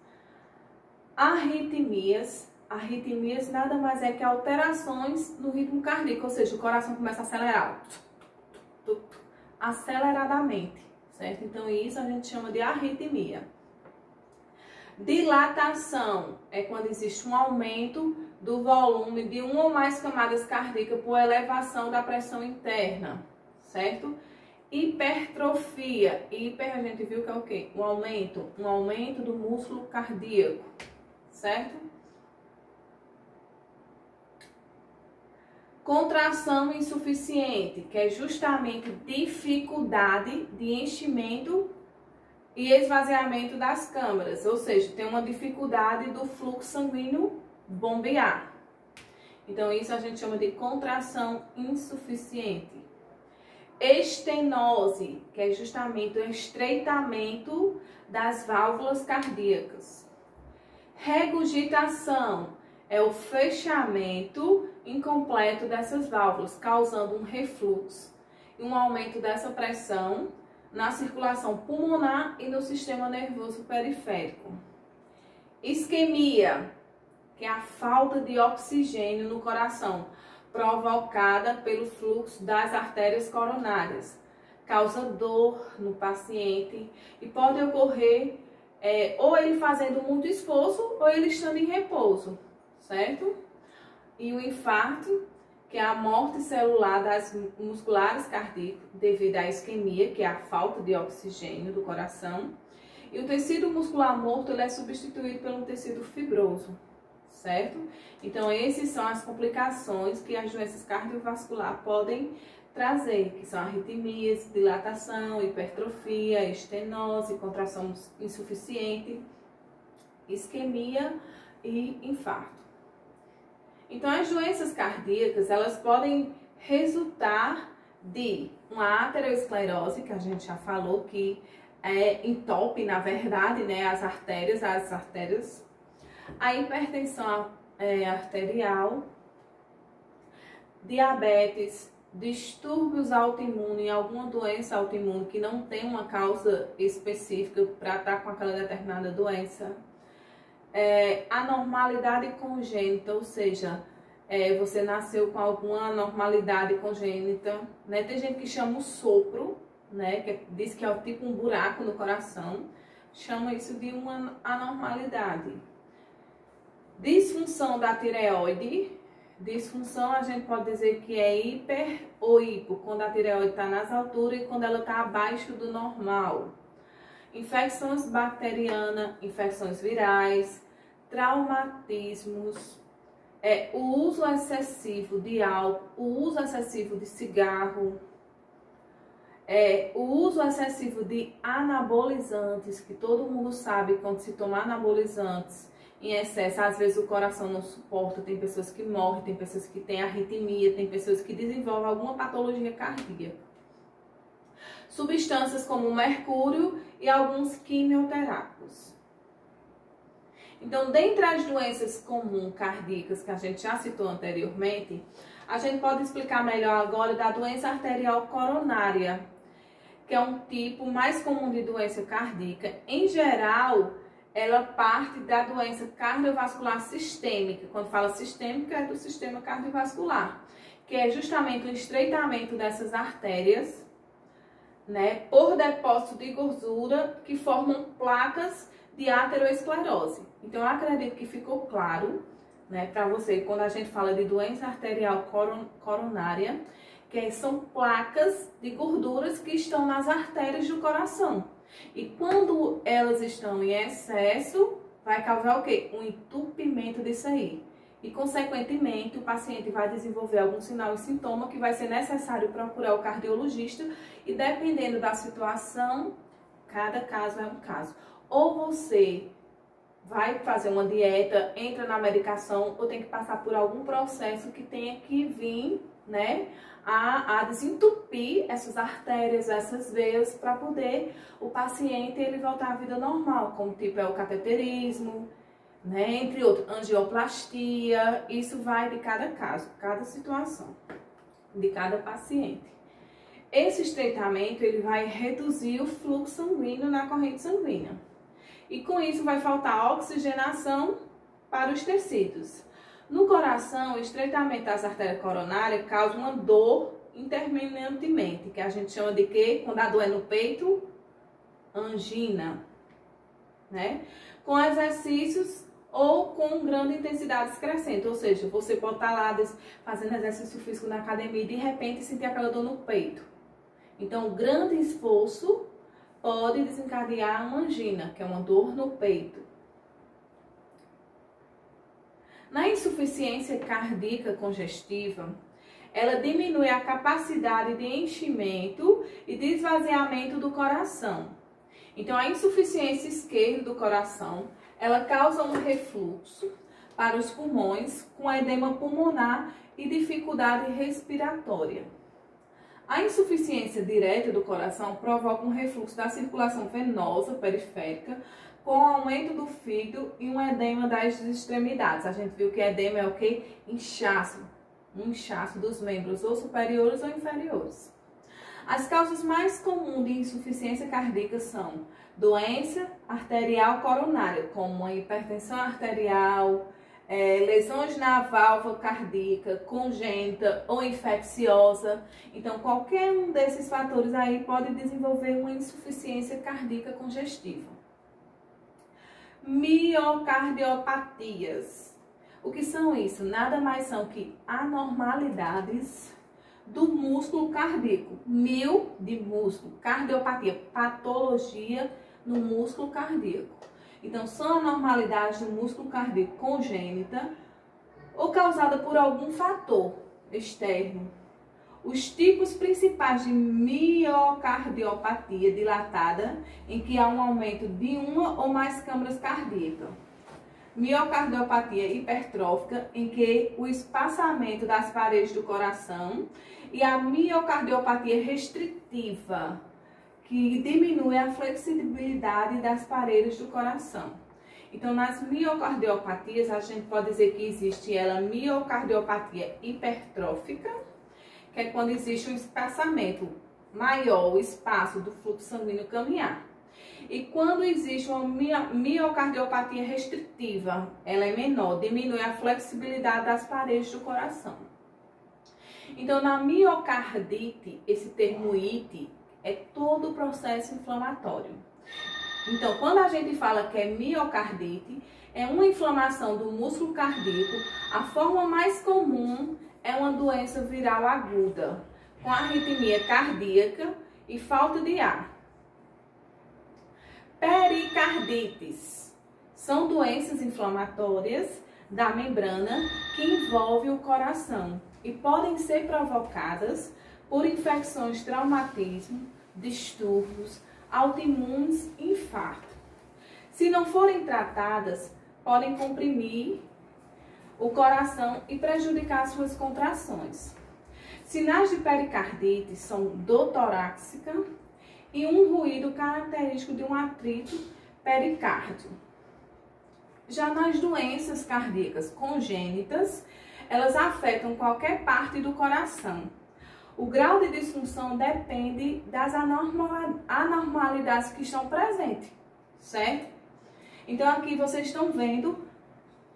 Arritmias. Arritmias nada mais é que alterações no ritmo cardíaco, ou seja, o coração começa a acelerar aceleradamente, certo? Então isso a gente chama de arritmia. Dilatação é quando existe um aumento do volume de uma ou mais camadas cardíacas por elevação da pressão interna, certo? Hipertrofia. Hiper a gente viu que é o quê? Um aumento do músculo cardíaco, certo? Contração insuficiente, que é justamente dificuldade de enchimento e esvaziamento das câmaras, ou seja, tem uma dificuldade do fluxo sanguíneo bombear. Então isso a gente chama de contração insuficiente. Estenose, que é justamente o estreitamento das válvulas cardíacas. Regurgitação é o fechamento incompleto dessas válvulas, causando um refluxo e um aumento dessa pressão na circulação pulmonar e no sistema nervoso periférico. Isquemia, que é a falta de oxigênio no coração, provocada pelo fluxo das artérias coronárias. Causa dor no paciente e pode ocorrer ou ele fazendo muito esforço ou ele estando em repouso, certo? E o infarto, que é a morte celular das musculares cardíacas devido à isquemia, que é a falta de oxigênio do coração. E o tecido muscular morto ele é substituído por um tecido fibroso, certo? Então, essas são as complicações que as doenças cardiovasculares podem trazer, que são arritmias, dilatação, hipertrofia, estenose, contração insuficiente, isquemia e infarto. Então, as doenças cardíacas, elas podem resultar de uma aterosclerose, que a gente já falou, que entope, na verdade, né, as artérias, a hipertensão arterial, diabetes, distúrbios autoimunes, alguma doença autoimune que não tem uma causa específica para estar com aquela determinada doença. Anormalidade congênita, ou seja, você nasceu com alguma anormalidade congênita, né? Tem gente que chama o sopro, né? Que diz que é tipo um buraco no coração, chama isso de uma anormalidade. Disfunção da tireoide. Disfunção a gente pode dizer que é hiper ou hipo, quando a tireoide está nas alturas e quando ela está abaixo do normal. Infecções bacterianas, infecções virais, traumatismos, o uso excessivo de álcool, o uso excessivo de cigarro, o uso excessivo de anabolizantes, que todo mundo sabe quando se toma anabolizantes em excesso, às vezes o coração não suporta, tem pessoas que morrem, tem pessoas que têm arritmia, tem pessoas que desenvolvem alguma patologia cardíaca. Substâncias como o mercúrio e alguns quimioterápicos. Então, dentre as doenças comuns cardíacas que a gente já citou anteriormente, a gente pode explicar melhor agora da doença arterial coronária, que é um tipo mais comum de doença cardíaca. Em geral, ela parte da doença cardiovascular sistêmica. Quando fala sistêmica, é do sistema cardiovascular, que é justamente o estreitamento dessas artérias, né, por depósito de gordura que formam placas de aterosclerose. Então, eu acredito que ficou claro, né, para você, quando a gente fala de doença arterial coronária, que são placas de gorduras que estão nas artérias do coração. E quando elas estão em excesso, vai causar o quê? Um entupimento disso aí. E, consequentemente, o paciente vai desenvolver algum sinal e sintoma que vai ser necessário procurar o cardiologista e, dependendo da situação, cada caso é um caso. Ou você vai fazer uma dieta, entra na medicação, ou tem que passar por algum processo que tenha que vir, né, a desentupir essas artérias, essas veias, para poder o paciente ele voltar à vida normal, como tipo o cateterismo, né, entre outros, angioplastia. Isso vai de cada caso, cada situação, de cada paciente. Esse estreitamento ele vai reduzir o fluxo sanguíneo na corrente sanguínea. E com isso vai faltar oxigenação para os tecidos. No coração, o estreitamento das artérias coronárias causa uma dor intermittentemente, que a gente chama de quê? Quando a dor é no peito, angina, né? Com exercícios ou com grande intensidade crescente, ou seja, você pode estar lá fazendo exercício físico na academia e de repente sentir aquela dor no peito. Então, o grande esforço pode desencadear uma angina, que é uma dor no peito. Na insuficiência cardíaca congestiva, ela diminui a capacidade de enchimento e de esvaziamento do coração. Então, a insuficiência esquerda do coração, ela causa um refluxo para os pulmões com edema pulmonar e dificuldade respiratória. A insuficiência direta do coração provoca um refluxo da circulação venosa periférica, com aumento do fígado e um edema das extremidades. A gente viu que edema é o que? Inchaço. Um inchaço dos membros ou superiores ou inferiores. As causas mais comuns de insuficiência cardíaca são doença arterial coronária, como a hipertensão arterial, lesões na válvula cardíaca congênita ou infecciosa. Então, qualquer um desses fatores aí pode desenvolver uma insuficiência cardíaca congestiva. Miocardiopatias. O que são isso? Nada mais são que anormalidades do músculo cardíaco. Mio de músculo, cardiopatia, patologia no músculo cardíaco. Então, são anormalidades do músculo cardíaco congênita ou causada por algum fator externo. Os tipos principais de miocardiopatia dilatada, em que há um aumento de uma ou mais câmaras cardíacas. Miocardiopatia hipertrófica, em que o espaçamento das paredes do coração. E a miocardiopatia restritiva, que diminui a flexibilidade das paredes do coração. Então, nas miocardiopatias, a gente pode dizer que existe ela miocardiopatia hipertrófica, que é quando existe um espaçamento maior, o espaço do fluxo sanguíneo caminhar. E quando existe uma miocardiopatia restritiva, ela é menor, diminui a flexibilidade das paredes do coração. Então, na miocardite, esse termo ite é todo o processo inflamatório. Então, quando a gente fala que é miocardite, é uma inflamação do músculo cardíaco. A forma mais comum é uma doença viral aguda, com arritmia cardíaca e falta de ar. Pericardites são doenças inflamatórias da membrana que envolvem o coração e podem ser provocadas por infecções, traumatismo, distúrbios, autoimunes e infarto. Se não forem tratadas, podem comprimir o coração e prejudicar suas contrações. Sinais de pericardite são dor torácica e um ruído característico de um atrito pericárdio. Já nas doenças cardíacas congênitas, elas afetam qualquer parte do coração. O grau de disfunção depende das anormalidades que estão presentes, certo? Então aqui vocês estão vendo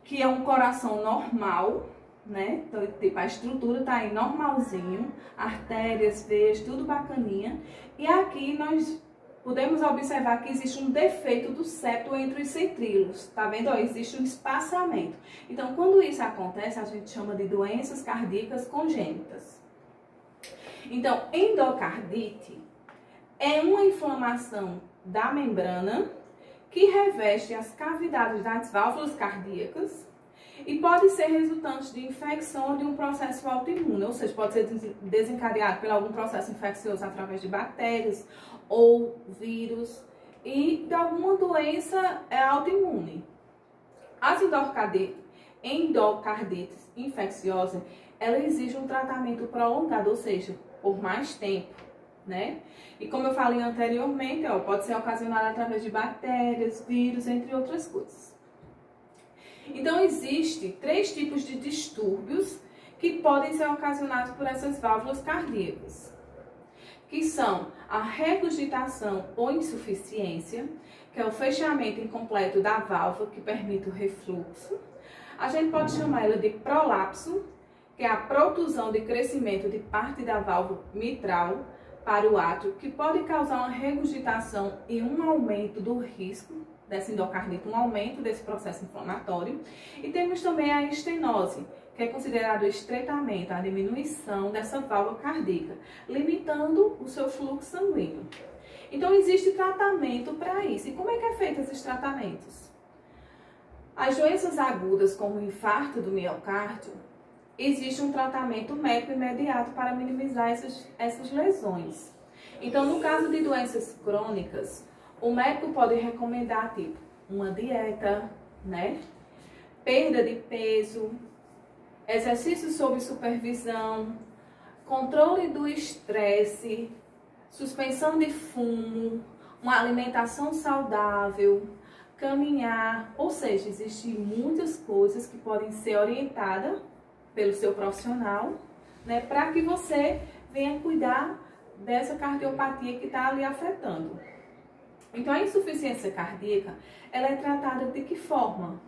que é um coração normal, né? Então, tipo, a estrutura tá aí normalzinho, artérias, veias, tudo bacaninha. E aqui nós podemos observar que existe um defeito do septo entre os centríolos, tá vendo? Ó, existe um espaçamento. Então, quando isso acontece, a gente chama de doenças cardíacas congênitas. Então, endocardite é uma inflamação da membrana que reveste as cavidades das válvulas cardíacas e pode ser resultante de infecção ou de um processo autoimune, ou seja, pode ser desencadeado por algum processo infeccioso através de bactérias ou vírus e de alguma doença autoimune. As endocardites infecciosas, ela exige um tratamento prolongado, ou seja, por mais tempo, né? E como eu falei anteriormente, ó, pode ser ocasionada através de bactérias, vírus, entre outras coisas. Então, existem 3 tipos de distúrbios que podem ser ocasionados por essas válvulas cardíacas, que são a regurgitação ou insuficiência, que é o fechamento incompleto da válvula que permite o refluxo. A gente pode chamar ela de prolapso, que é a protusão de crescimento de parte da válvula mitral para o átrio, que pode causar uma regurgitação e um aumento do risco dessa endocardite, um aumento desse processo inflamatório. E temos também a estenose, que é considerado o estreitamento, a diminuição dessa válvula cardíaca, limitando o seu fluxo sanguíneo. Então, existe tratamento para isso. E como é que é feito esses tratamentos? As doenças agudas, como o infarto do miocárdio, existe um tratamento médico imediato para minimizar essas lesões. Então, no caso de doenças crônicas, o médico pode recomendar, tipo, uma dieta, né? Perda de peso, exercício sob supervisão, controle do estresse, suspensão de fumo, uma alimentação saudável, caminhar, ou seja, existem muitas coisas que podem ser orientadas pelo seu profissional, né, para que você venha cuidar dessa cardiopatia que está ali afetando. Então, a insuficiência cardíaca, ela é tratada de que forma?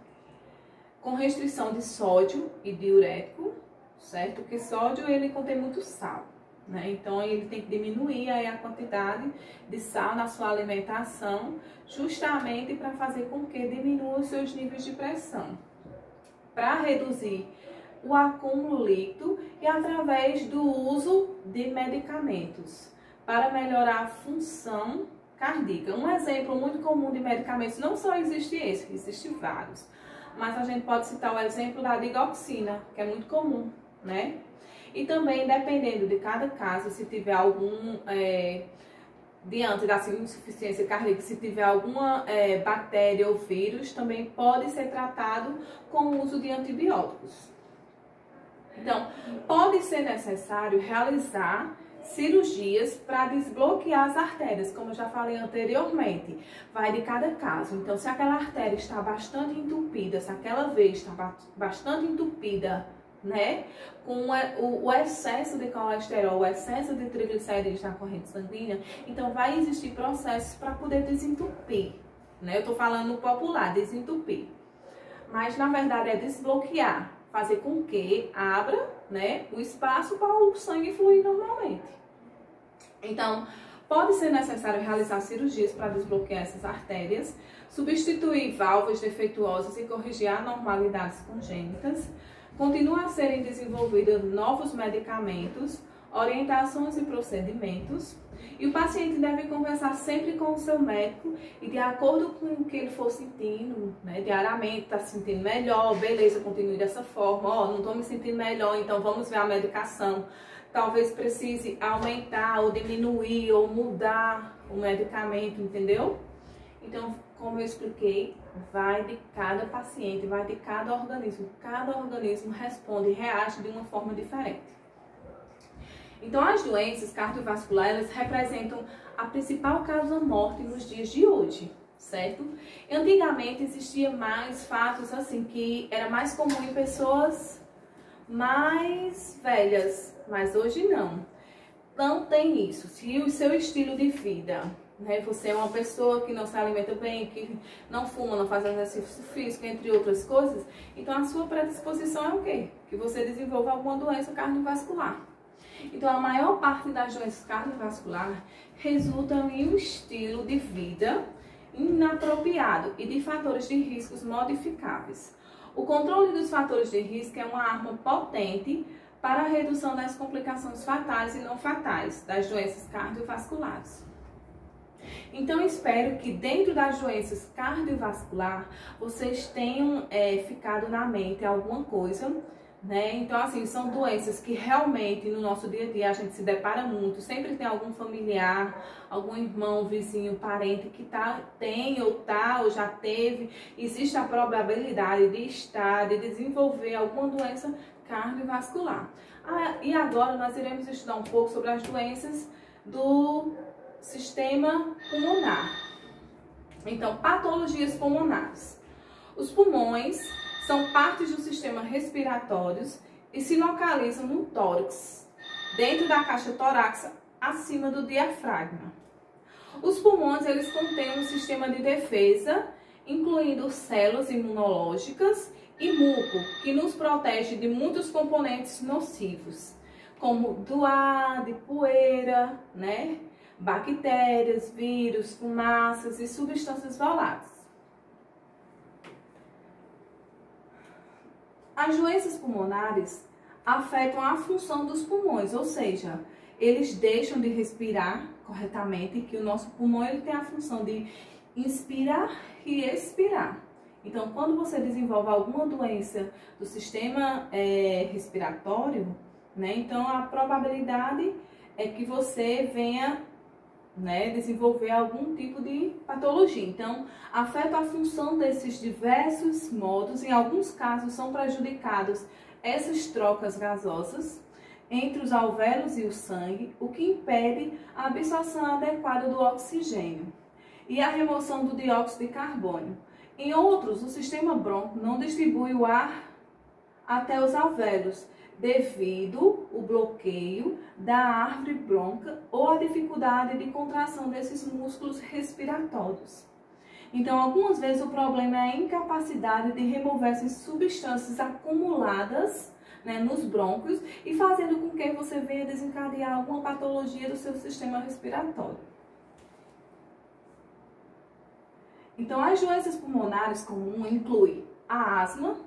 Com restrição de sódio e diurético, certo? Porque sódio, ele contém muito sal, né? Então, ele tem que diminuir aí a quantidade de sal na sua alimentação, justamente para fazer com que diminua os seus níveis de pressão. Para reduzir o acúmulo líquido e através do uso de medicamentos para melhorar a função cardíaca. Um exemplo muito comum de medicamentos, não só existe esse, existem vários, mas a gente pode citar o exemplo da digoxina, que é muito comum, né? E também, dependendo de cada caso, se tiver algum, diante da insuficiência cardíaca, se tiver alguma bactéria ou vírus, também pode ser tratado com o uso de antibióticos. Então, pode ser necessário realizar cirurgias para desbloquear as artérias, como eu já falei anteriormente, vai de cada caso. Então, se aquela artéria está bastante entupida, se aquela veia está bastante entupida, né? Com o excesso de colesterol, o excesso de triglicerídeos na corrente sanguínea, então vai existir processos para poder desentupir, né? Eu tô falando popular, desentupir. Mas na verdade é desbloquear, fazer com que abra, né, o espaço para o sangue fluir normalmente. Então, pode ser necessário realizar cirurgias para desbloquear essas artérias, substituir válvulas defeituosas e corrigir anormalidades congênitas. Continua a serem desenvolvidos novos medicamentos, orientações e procedimentos. E o paciente deve conversar sempre com o seu médico e de acordo com o que ele for sentindo, né, diariamente, está se sentindo melhor, beleza, continue dessa forma, ó, não estou me sentindo melhor, então vamos ver a medicação. Talvez precise aumentar ou diminuir ou mudar o medicamento, entendeu? Então, como eu expliquei, vai de cada paciente, vai de cada organismo. Cada organismo responde e reage de uma forma diferente. Então, as doenças cardiovasculares representam a principal causa-morte nos dias de hoje, certo? Antigamente existia mais fatos assim, que era mais comum em pessoas mais velhas, mas hoje não. Não tem isso. Se o seu estilo de vida, né, você é uma pessoa que não se alimenta bem, que não fuma, não faz exercício físico, entre outras coisas, então a sua predisposição é o quê? Que você desenvolva alguma doença cardiovascular. Então, a maior parte das doenças cardiovasculares resultam em um estilo de vida inapropriado e de fatores de riscos modificáveis. O controle dos fatores de risco é uma arma potente para a redução das complicações fatais e não fatais das doenças cardiovasculares. Então, espero que dentro das doenças cardiovasculares vocês tenham ficado na mente alguma coisa, né? Então, assim, são doenças que realmente no nosso dia a dia a gente se depara muito. Sempre tem algum familiar, algum irmão, vizinho, parente que tem ou já teve. Existe a probabilidade de estar, de desenvolver alguma doença cardiovascular. E agora nós iremos estudar um pouco sobre as doenças do sistema pulmonar. Então, patologias pulmonares. Os pulmões são partes do sistema respiratório e se localizam no tórax, dentro da caixa torácica, acima do diafragma. Os pulmões, eles contêm um sistema de defesa, incluindo células imunológicas e muco, que nos protege de muitos componentes nocivos, como do ar, de poeira, né? Bactérias, vírus, fumaças e substâncias voláteis. As doenças pulmonares afetam a função dos pulmões, ou seja, eles deixam de respirar corretamente, que o nosso pulmão ele tem a função de inspirar e expirar. Então, quando você desenvolve alguma doença do sistema respiratório, né, então a probabilidade é que você venha, né, desenvolver algum tipo de patologia. Então, afeta a função desses diversos modos. Em alguns casos, são prejudicados essas trocas gasosas entre os alvéolos e o sangue, o que impede a absorção adequada do oxigênio e a remoção do dióxido de carbono. Em outros, o sistema brônquico não distribui o ar até os alvéolos, devido ao bloqueio da árvore brônquica ou a dificuldade de contração desses músculos respiratórios. Então, algumas vezes o problema é a incapacidade de remover essas substâncias acumuladas, né, nos brônquios e fazendo com que você venha desencadear alguma patologia do seu sistema respiratório. Então, as doenças pulmonares comuns incluem a asma,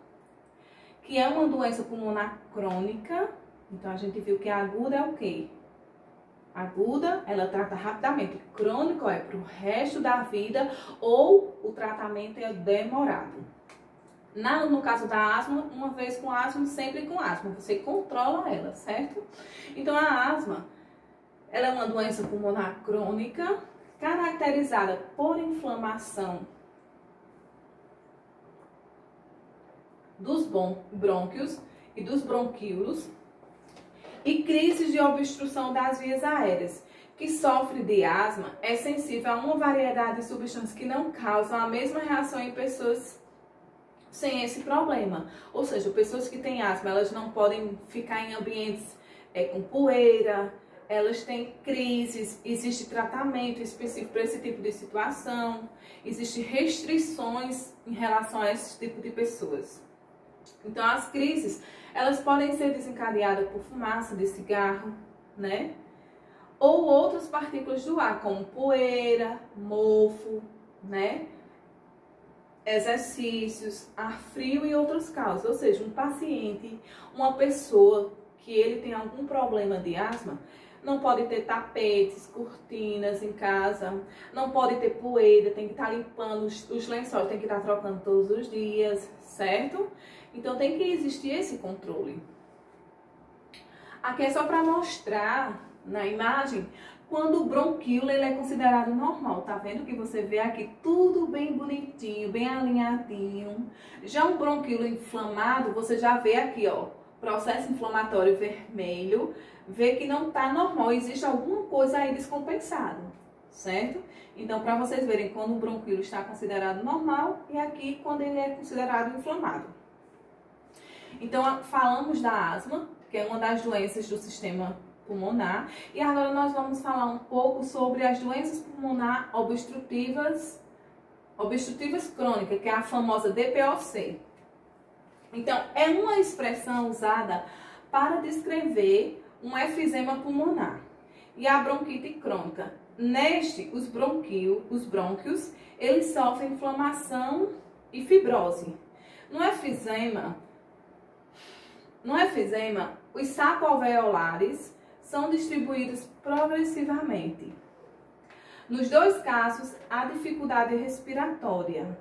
que é uma doença pulmonar crônica. Então, a gente viu que a aguda é o quê? Aguda, ela trata rapidamente. Crônico é para o resto da vida ou o tratamento é demorado. No caso da asma, uma vez com asma, sempre com asma. Você controla ela, certo? Então, a asma, ela é uma doença pulmonar crônica, caracterizada por inflamação dos brônquios e dos bronquíolos e crises de obstrução das vias aéreas. Que sofre de asma é sensível a uma variedade de substâncias que não causam a mesma reação em pessoas sem esse problema. Ou seja, pessoas que têm asma, elas não podem ficar em ambientes com poeira, elas têm crises, existe tratamento específico para esse tipo de situação, existem restrições em relação a esse tipo de pessoas. Então, as crises, elas podem ser desencadeadas por fumaça de cigarro, né? Ou outras partículas do ar, como poeira, mofo, né? Exercícios, ar frio e outras causas. Ou seja, um paciente, uma pessoa que ele tem algum problema de asma, não pode ter tapetes, cortinas em casa, não pode ter poeira, tem que estar limpando os lençóis, tem que estar trocando todos os dias, certo? Então tem que existir esse controle. Aqui é só para mostrar na imagem quando o bronquíolo ele é considerado normal. Tá vendo que você vê aqui tudo bem bonitinho, bem alinhadinho. Já um bronquíolo inflamado, você já vê aqui, ó, processo inflamatório vermelho, vê que não tá normal, existe alguma coisa aí descompensada, certo? Então, para vocês verem quando o bronquíolo está considerado normal e aqui quando ele é considerado inflamado. Então, falamos da asma, que é uma das doenças do sistema pulmonar, e agora nós vamos falar um pouco sobre as doenças pulmonar obstrutivas crônicas, que é a famosa DPOC. Então, é uma expressão usada para descrever um efizema pulmonar e a bronquite crônica. Neste, os brônquios, eles sofrem inflamação e fibrose. No efizema, os sacos alveolares são distribuídos progressivamente. Nos dois casos, há dificuldade respiratória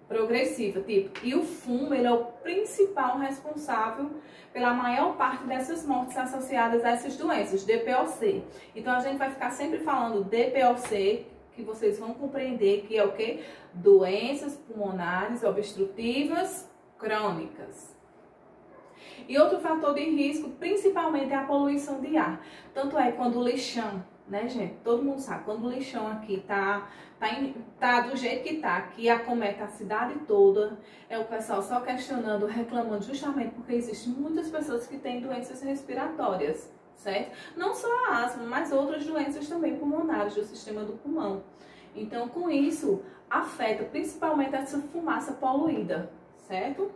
progressiva, e o fumo, ele é o principal responsável pela maior parte dessas mortes associadas a essas doenças, DPOC. Então, a gente vai ficar sempre falando DPOC, que vocês vão compreender que é o quê? Doenças pulmonares obstrutivas crônicas. E outro fator de risco, principalmente, é a poluição de ar. Tanto é quando o lixão, né, gente? Todo mundo sabe, quando o lixão aqui tá do jeito que tá, que acomete a cidade toda, é o pessoal só questionando, reclamando, justamente porque existem muitas pessoas que têm doenças respiratórias, certo? Não só a asma, mas outras doenças também pulmonares do sistema do pulmão. Então, com isso, afeta principalmente essa fumaça poluída, certo?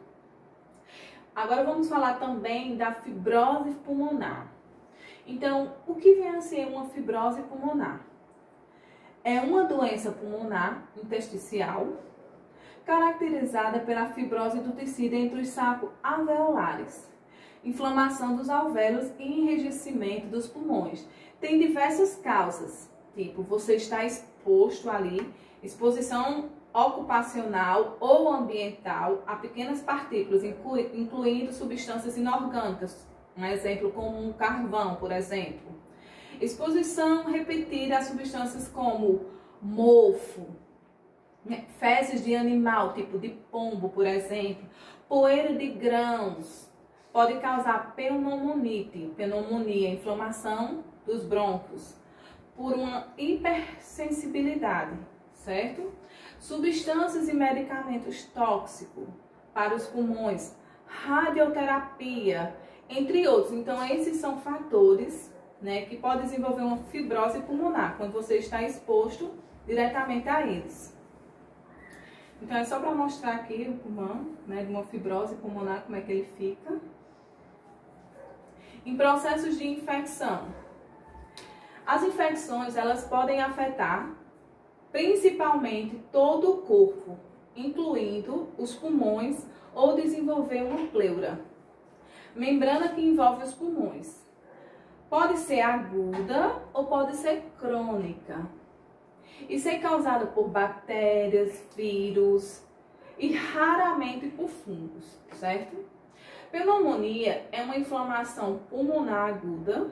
Agora vamos falar também da fibrose pulmonar. Então, o que vem a ser uma fibrose pulmonar? É uma doença pulmonar intersticial caracterizada pela fibrose do tecido entre os sacos alveolares, inflamação dos alvéolos e enrijecimento dos pulmões. Tem diversas causas, tipo você está exposto ali, exposição ocupacional ou ambiental a pequenas partículas, incluindo substâncias inorgânicas, um exemplo como um carvão, por exemplo. Exposição repetida a substâncias como mofo, fezes de animal, tipo de pombo, por exemplo, poeira de grãos, pode causar pneumonia, inflamação dos brônquios, por uma hipersensibilidade, certo? Substâncias e medicamentos tóxicos para os pulmões, radioterapia, entre outros. Então, esses são fatores, né, que podem desenvolver uma fibrose pulmonar, quando você está exposto diretamente a eles. Então, é só para mostrar aqui o pulmão, né, de uma fibrose pulmonar, como é que ele fica. Em processos de infecção. As infecções, elas podem afetar principalmente todo o corpo, incluindo os pulmões, ou desenvolver uma pleura. Membrana que envolve os pulmões. Pode ser aguda ou pode ser crônica. E ser causada por bactérias, vírus e raramente por fungos, certo? Pneumonia é uma inflamação pulmonar aguda,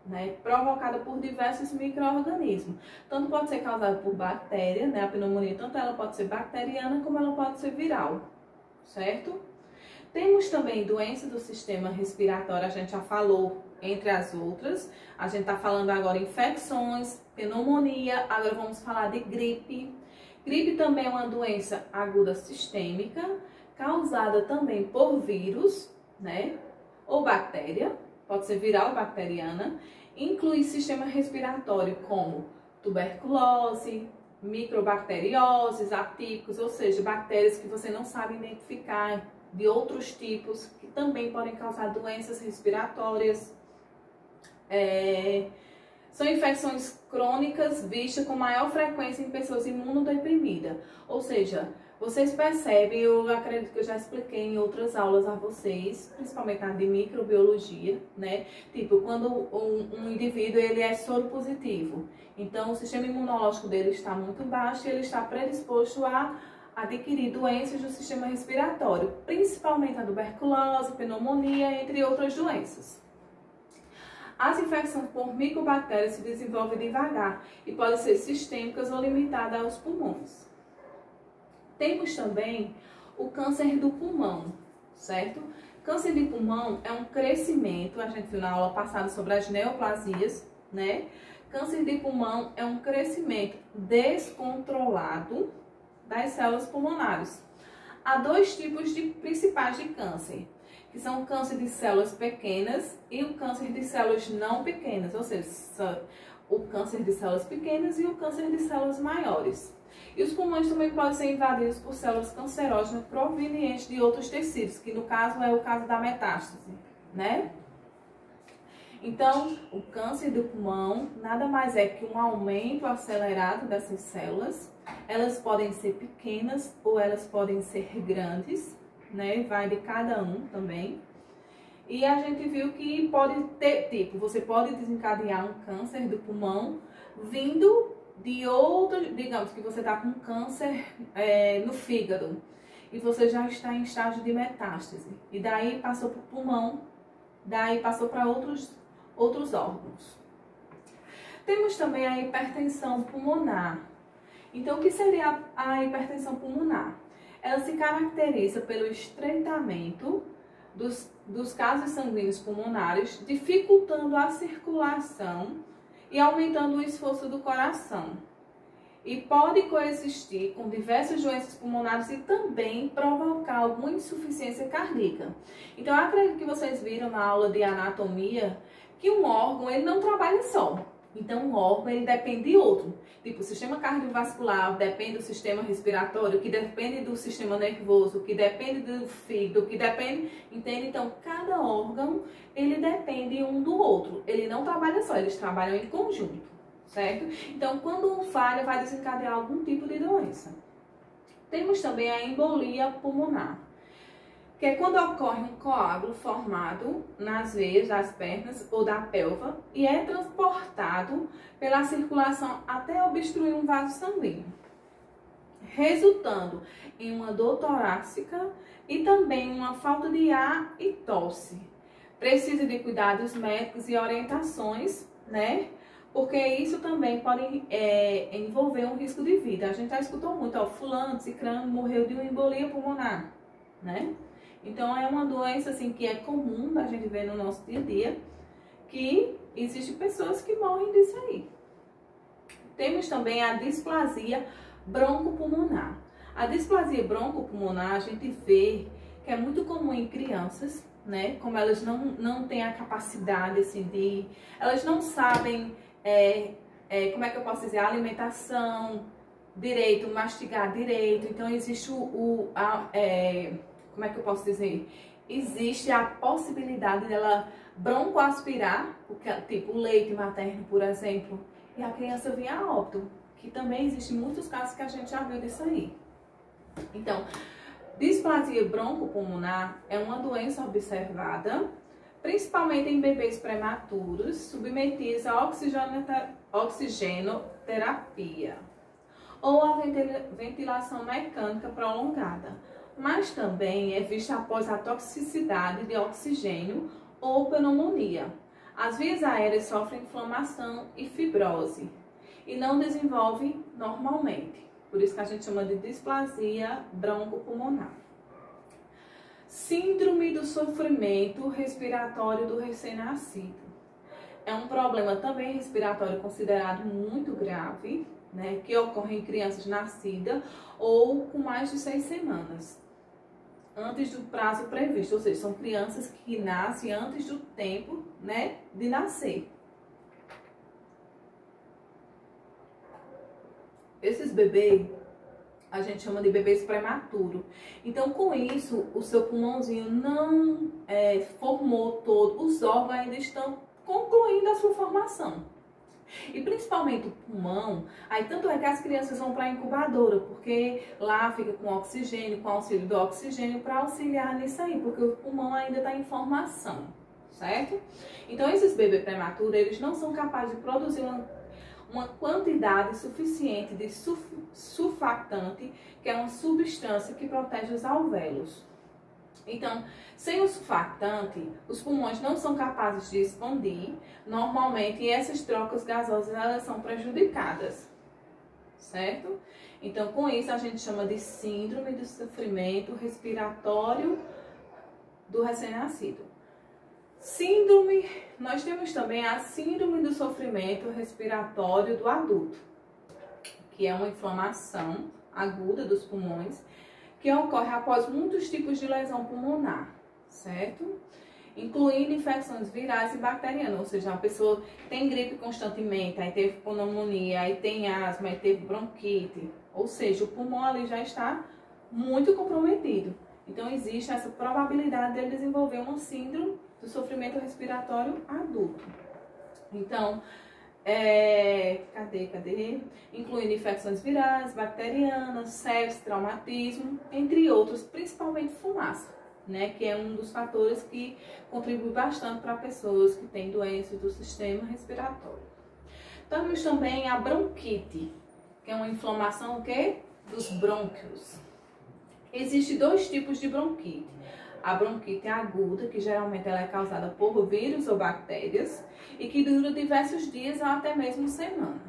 né, provocada por diversos micro-organismos. Tanto pode ser causada por bactéria, né, a pneumonia, tanto ela pode ser bacteriana como ela pode ser viral, certo? Temos também doenças do sistema respiratório, a gente já falou, entre as outras. A gente está falando agora infecções, pneumonia, agora vamos falar de gripe. Gripe também é uma doença aguda sistêmica, causada também por vírus, né? Ou bactéria, pode ser viral ou bacteriana, inclui sistema respiratório como tuberculose, microbacterioses, atípicos, ou seja, bactérias que você não sabe identificar, de outros tipos, que também podem causar doenças respiratórias. São infecções crônicas vistas com maior frequência em pessoas imunodeprimidas. Ou seja, vocês percebem, eu acredito que eu já expliquei em outras aulas a vocês, principalmente na de microbiologia, né? Tipo, quando um indivíduo ele é soro positivo, então o sistema imunológico dele está muito baixo e ele está predisposto a adquirir doenças do sistema respiratório, principalmente a tuberculose, pneumonia, entre outras doenças. As infecções por micobactérias se desenvolvem devagar e podem ser sistêmicas ou limitadas aos pulmões. Temos também o câncer do pulmão, certo? Câncer de pulmão é um crescimento, a gente viu na aula passada sobre as neoplasias, né? Câncer de pulmão é um crescimento descontrolado das células pulmonares. Há dois tipos principais de câncer, que são o câncer de células pequenas e o câncer de células não pequenas, ou seja, o câncer de células pequenas e o câncer de células maiores. E os pulmões também podem ser invadidos por células cancerógenas provenientes de outros tecidos, que no caso é o caso da metástase, né? Então, o câncer do pulmão nada mais é que um aumento acelerado dessas células. Elas podem ser pequenas ou elas podem ser grandes, né? Vai de cada um também. E a gente viu que pode ter, tipo, você pode desencadear um câncer do pulmão vindo de outro, digamos que você está com câncer no fígado e você já está em estágio de metástase. E daí passou para o pulmão, daí passou para outros órgãos. Temos também a hipertensão pulmonar. Então, o que seria a hipertensão pulmonar? Ela se caracteriza pelo estreitamento dos casos sanguíneos pulmonares, dificultando a circulação e aumentando o esforço do coração. E pode coexistir com diversas doenças pulmonares e também provocar alguma insuficiência cardíaca. Então, eu acredito que vocês viram na aula de anatomia que um órgão ele não trabalha só. Então, um órgão ele depende de outro. Tipo, o sistema cardiovascular depende do sistema respiratório, que depende do sistema nervoso, que depende do fígado, que depende... Entende? Então, cada órgão, ele depende um do outro. Ele não trabalha só, eles trabalham em conjunto, certo? Então, quando um falha, vai desencadear algum tipo de doença. Temos também a embolia pulmonar, que é quando ocorre um coágulo formado nas veias das pernas ou da pelva e é transportado pela circulação até obstruir um vaso sanguíneo, resultando em uma dor torácica e também uma falta de ar e tosse. Precisa de cuidados médicos e orientações, né? Porque isso também pode envolver um risco de vida. A gente já escutou muito, ó, fulano, cicrano morreu de uma embolia pulmonar, né? Então, é uma doença assim, que é comum da gente ver no nosso dia a dia, que existem pessoas que morrem disso aí. Temos também a displasia broncopulmonar. A displasia broncopulmonar, a gente vê que é muito comum em crianças, né? Como elas não têm a capacidade assim, de... Elas não sabem, como é que eu posso dizer, a alimentação direito, mastigar direito. Então, existe como é que eu posso dizer? Existe a possibilidade dela broncoaspirar, tipo leite materno, por exemplo, e a criança vir a óbito, que também existem muitos casos que a gente já viu disso aí. Então, displasia broncopulmonar é uma doença observada, principalmente em bebês prematuros, submetidos a oxigenoterapia ou a ventilação mecânica prolongada, mas também é vista após a toxicidade de oxigênio ou pneumonia. As vias aéreas sofrem inflamação e fibrose e não desenvolvem normalmente. Por isso que a gente chama de displasia broncopulmonar. Síndrome do sofrimento respiratório do recém-nascido. É um problema também respiratório considerado muito grave, né, que ocorre em crianças nascidas ou com mais de 6 semanas. antes do prazo previsto, ou seja, são crianças que nascem antes do tempo, né, de nascer. Esses bebês a gente chama de bebês prematuros. Então, com isso, o seu pulmãozinho não formou todo, os órgãos ainda estão concluindo a sua formação. E principalmente o pulmão, aí tanto é que as crianças vão para a incubadora, porque lá fica com oxigênio, com auxílio do oxigênio, para auxiliar nisso aí, porque o pulmão ainda está em formação, certo? Então, esses bebês prematuros, eles não são capazes de produzir uma quantidade suficiente de surfactante, que é uma substância que protege os alvéolos. Então, sem o surfactante, os pulmões não são capazes de expandir normalmente, e essas trocas gasosas elas são prejudicadas, certo? Então, com isso a gente chama de síndrome do sofrimento respiratório do recém-nascido. Síndrome, nós temos também a síndrome do sofrimento respiratório do adulto, que é uma inflamação aguda dos pulmões que ocorre após muitos tipos de lesão pulmonar, certo? Incluindo infecções virais e bacterianas, ou seja, a pessoa tem gripe constantemente, aí teve pneumonia, aí tem asma, aí teve bronquite, ou seja, o pulmão ali já está muito comprometido. Então, existe essa probabilidade dele desenvolver uma síndrome do sofrimento respiratório adulto. Então, incluindo infecções virais, bacterianas, sepsis, traumatismo, entre outros, principalmente fumaça, né, que é um dos fatores que contribui bastante para pessoas que têm doenças do sistema respiratório. Temos também a bronquite, que é uma inflamação dos brônquios. Existem dois tipos de bronquite. A bronquite aguda, que geralmente ela é causada por vírus ou bactérias e que dura diversos dias ou até mesmo semana.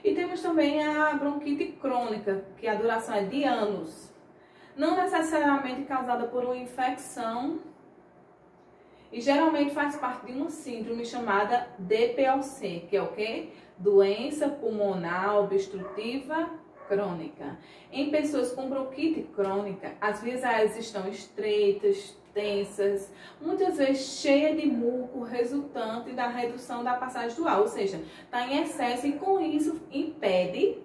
E temos também a bronquite crônica, que a duração é de anos, não necessariamente causada por uma infecção e geralmente faz parte de uma síndrome chamada DPOC, que é o quê? Doença pulmonar obstrutiva crônica. Em pessoas com bronquite crônica, as vias aéreas estão estreitas, tensas, muitas vezes cheias de muco, resultante da redução da passagem do ar, ou seja, está em excesso e com isso impede,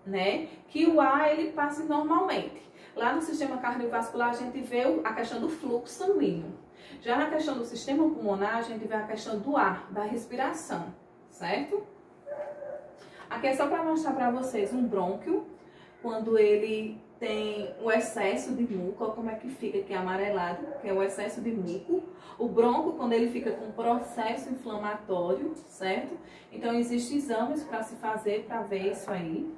né, que o ar ele passe normalmente. Lá no sistema cardiovascular a gente vê a questão do fluxo sanguíneo. Já na questão do sistema pulmonar a gente vê a questão do ar, da respiração, certo? Aqui é só para mostrar para vocês um brônquio, quando ele tem o excesso de muco, olha como é que fica aqui amarelado, que é o excesso de muco. O brônquio, quando ele fica com processo inflamatório, certo? Então, existem exames para se fazer para ver isso aí.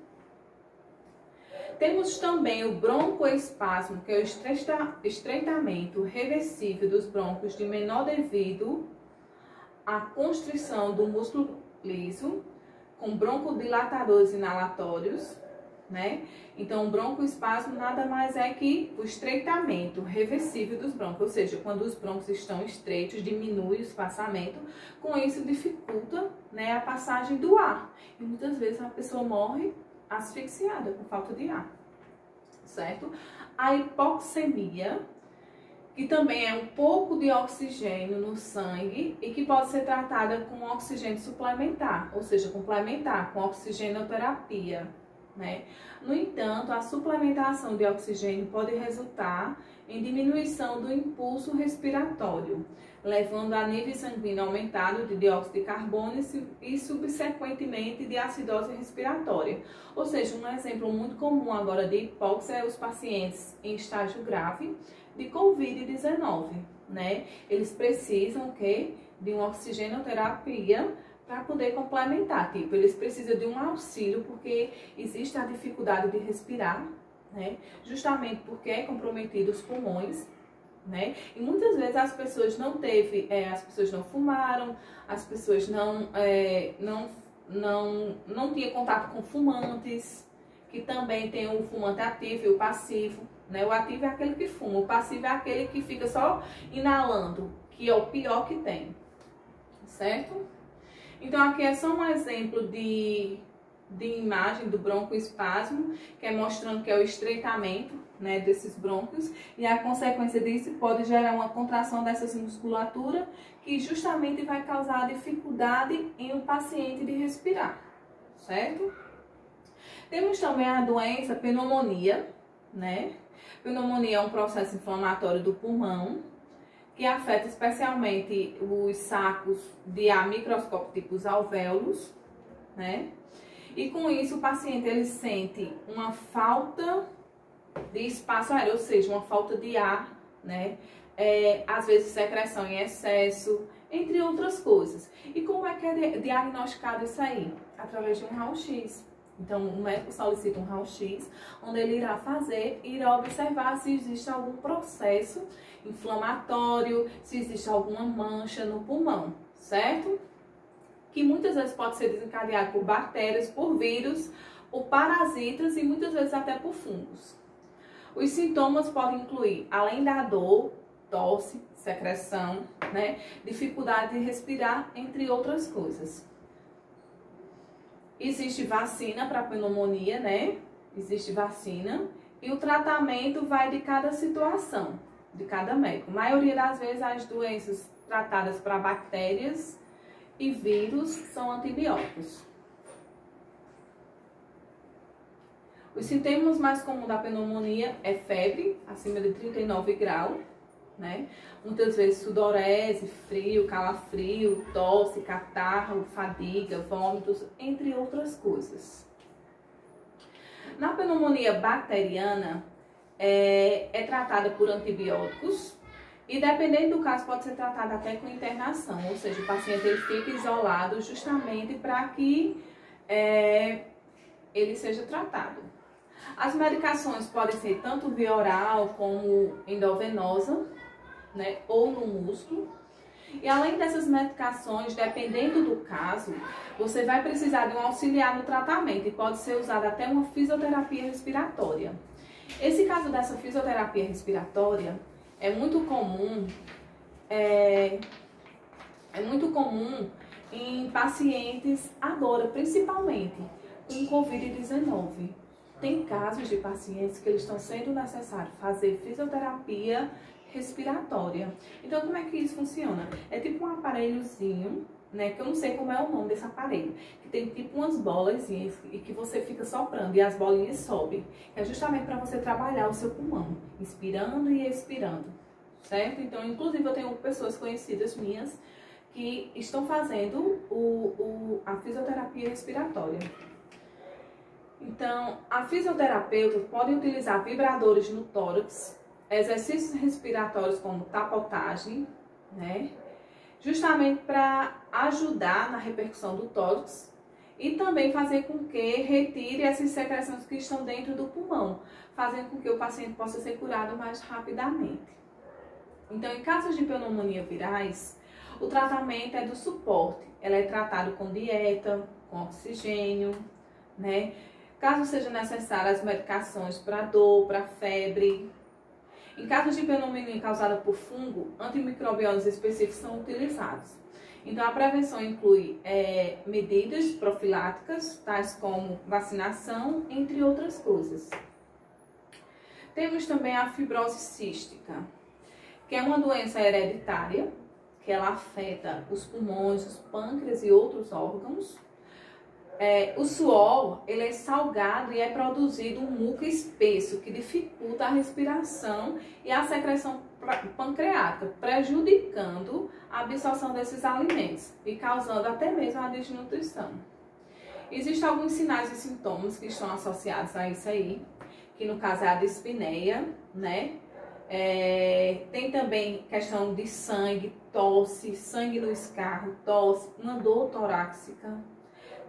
Temos também o broncoespasmo, que é o estreitamento reversível dos brônquios de menor devido à constrição do músculo liso, com broncodilatadores inalatórios, né? Então, o broncoespasmo nada mais é que o estreitamento reversível dos brônquios, ou seja, quando os brônquios estão estreitos, diminui o espaçamento, com isso dificulta, né, a passagem do ar. E muitas vezes a pessoa morre asfixiada por falta de ar, certo? A hipoxemia, que também é um pouco de oxigênio no sangue e que pode ser tratada com oxigênio suplementar, ou seja, complementar com oxigenoterapia, né? No entanto, a suplementação de oxigênio pode resultar em diminuição do impulso respiratório, levando a nível sanguíneo aumentado de dióxido de carbono e subsequentemente de acidose respiratória. Ou seja, um exemplo muito comum agora de hipóxia é os pacientes em estágio grave de Covid-19, né? Eles precisam de uma oxigenoterapia para poder complementar, tipo, eles precisam de um auxílio porque existe a dificuldade de respirar, né? Justamente porque é comprometido os pulmões, né? E muitas vezes as pessoas não fumaram, as pessoas não tinham contato com fumantes, que também tem o fumante ativo e o passivo, né? O ativo é aquele que fuma, o passivo é aquele que fica só inalando, que é o pior que tem, certo? Então, aqui é só um exemplo de imagem do broncoespasmo, que é mostrando que é o estreitamento, né, desses brônquios, e a consequência disso pode gerar uma contração dessa musculatura, que justamente vai causar dificuldade em o paciente de respirar, certo? Temos também a doença pneumonia, né? Pneumonia é um processo inflamatório do pulmão, que afeta especialmente os sacos de ar microscópico, tipo os alvéolos, né? E com isso o paciente ele sente uma falta de espaço aéreo, ou seja, uma falta de ar, né? Às vezes secreção em excesso, entre outras coisas. E como é que é diagnosticado isso aí? Através de um raio-x. Então, o médico solicita um raio-x, onde ele irá fazer e irá observar se existe algum processo inflamatório, se existe alguma mancha no pulmão, certo? Que muitas vezes pode ser desencadeado por bactérias, por vírus, por parasitas e muitas vezes até por fungos. Os sintomas podem incluir, além da dor, tosse, secreção, né, dificuldade de respirar, entre outras coisas. Existe vacina para pneumonia, né? Existe vacina. E o tratamento vai de cada situação, de cada médico. A maioria das vezes as doenças tratadas para bactérias e vírus são antibióticos. Os sintomas mais comuns da pneumonia é febre, acima de 39 graus, né? Muitas vezes sudorese, frio, calafrio, tosse, catarro, fadiga, vômitos, entre outras coisas. Na pneumonia bacteriana, é tratada por antibióticos e, dependendo do caso, pode ser tratada até com internação, ou seja, o paciente ele fica isolado justamente para que ele seja tratado. As medicações podem ser tanto via oral como endovenosa, né, ou no músculo. E além dessas medicações, dependendo do caso, você vai precisar de um auxiliar no tratamento e pode ser usada até uma fisioterapia respiratória. Esse caso dessa fisioterapia respiratória é muito comum, em pacientes agora, principalmente com Covid-19. Tem casos de pacientes que eles estão sendo necessário fazer fisioterapia respiratória. Então, como é que isso funciona? É tipo um aparelhozinho, né, que eu não sei como é o nome desse aparelho, que tem tipo umas bolazinhas e que você fica soprando e as bolinhas sobem. É justamente para você trabalhar o seu pulmão, inspirando e expirando, certo? Então, inclusive, eu tenho pessoas conhecidas minhas que estão fazendo a fisioterapia respiratória. Então, a fisioterapeuta pode utilizar vibradores no tórax, exercícios respiratórios como tapotagem, né? Justamente para ajudar na repercussão do tórax e também fazer com que retire essas secreções que estão dentro do pulmão, fazendo com que o paciente possa ser curado mais rapidamente. Então, em casos de pneumonia virais, o tratamento é do suporte. Ela é tratada com dieta, com oxigênio, né? Caso seja necessário as medicações para dor, para febre. Em casos de pneumonia causada por fungo, antimicrobianos específicos são utilizados. Então, a prevenção inclui medidas profiláticas, tais como vacinação, entre outras coisas. Temos também a fibrose cística, que é uma doença hereditária, que ela afeta os pulmões, os pâncreas e outros órgãos. O suor, ele é salgado e é produzido um muco espesso que dificulta a respiração e a secreção pancreática, prejudicando a absorção desses alimentos e causando até mesmo a desnutrição. Existem alguns sinais e sintomas que estão associados a isso aí, que no caso é a dispneia, né? Tem também questão de sangue, tosse, sangue no escarro, tosse, uma dor torácica,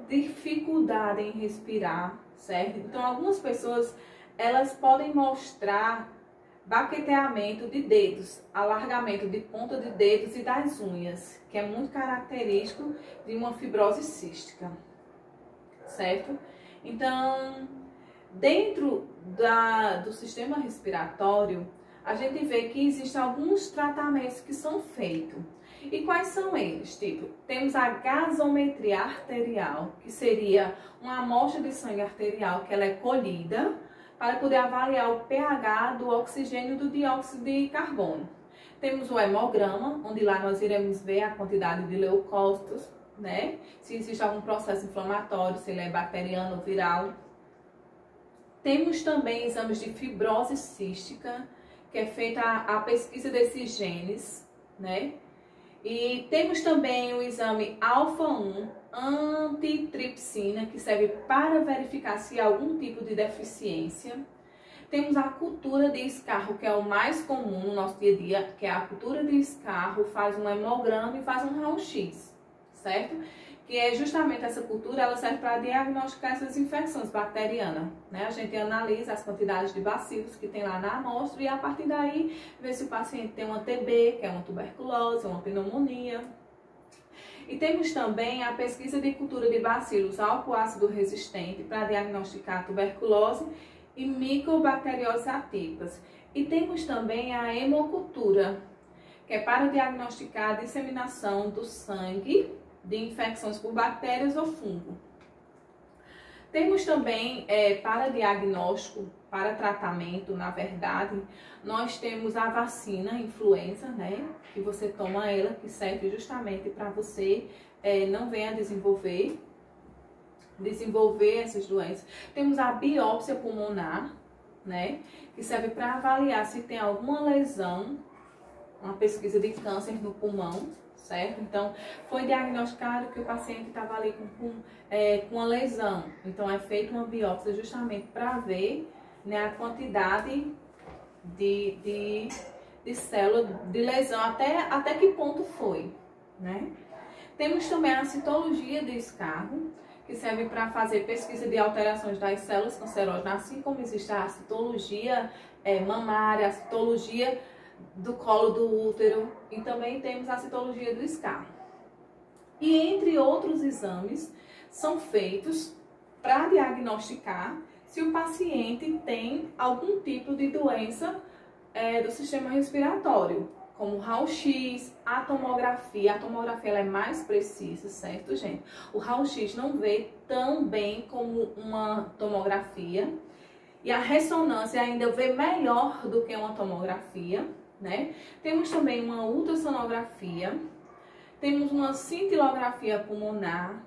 dificuldade em respirar, certo? Então, algumas pessoas, elas podem mostrar baqueteamento de dedos, alargamento de ponta de dedos e das unhas, que é muito característico de uma fibrose cística, certo? Então, dentro do sistema respiratório, a gente vê que existem alguns tratamentos que são feitos. E quais são eles? Tipo, temos a gasometria arterial, que seria uma amostra de sangue arterial que ela é colhida para poder avaliar o pH do oxigênio e do dióxido de carbono. Temos o hemograma, onde lá nós iremos ver a quantidade de leucócitos, né? Se existe algum processo inflamatório, se ele é bacteriano ou viral. Temos também exames de fibrose cística, que é feita a pesquisa desses genes, né? E temos também o exame alfa-1 antitripsina, que serve para verificar se há algum tipo de deficiência. Temos a cultura de escarro, que é o mais comum no nosso dia a dia, que é a cultura de escarro, faz um hemograma e faz um raio-x, certo? Que é justamente essa cultura, ela serve para diagnosticar essas infecções bacterianas, né? A gente analisa as quantidades de bacilos que tem lá na amostra e a partir daí vê se o paciente tem uma TB, que é uma tuberculose, uma pneumonia. E temos também a pesquisa de cultura de bacilos álcool ácido resistente para diagnosticar tuberculose e micobacterioses atípicas. E temos também a hemocultura, que é para diagnosticar a disseminação do sangue de infecções por bactérias ou fungo. Temos também, para diagnóstico, para tratamento, na verdade, nós temos a vacina influenza, né? Que você toma ela, que serve justamente para você não venha desenvolver essas doenças. Temos a biópsia pulmonar, né? Que serve para avaliar se tem alguma lesão, uma pesquisa de câncer no pulmão, certo? Então, foi diagnosticado que o paciente estava ali com uma lesão. Então, é feita uma biópsia justamente para ver, né, a quantidade de célula de lesão, até que ponto foi, né? Temos também a citologia de escarro, que serve para fazer pesquisa de alterações das células cancerógenas, assim como existe a citologia mamária, a citologia do colo do útero, e também temos a citologia do escarro. E entre outros exames são feitos para diagnosticar se o paciente tem algum tipo de doença do sistema respiratório, como raio-x, a tomografia. A tomografia ela é mais precisa, certo, gente? O raio-x não vê tão bem como uma tomografia, e a ressonância ainda vê melhor do que uma tomografia, né? Temos também uma ultrassonografia, temos uma cintilografia pulmonar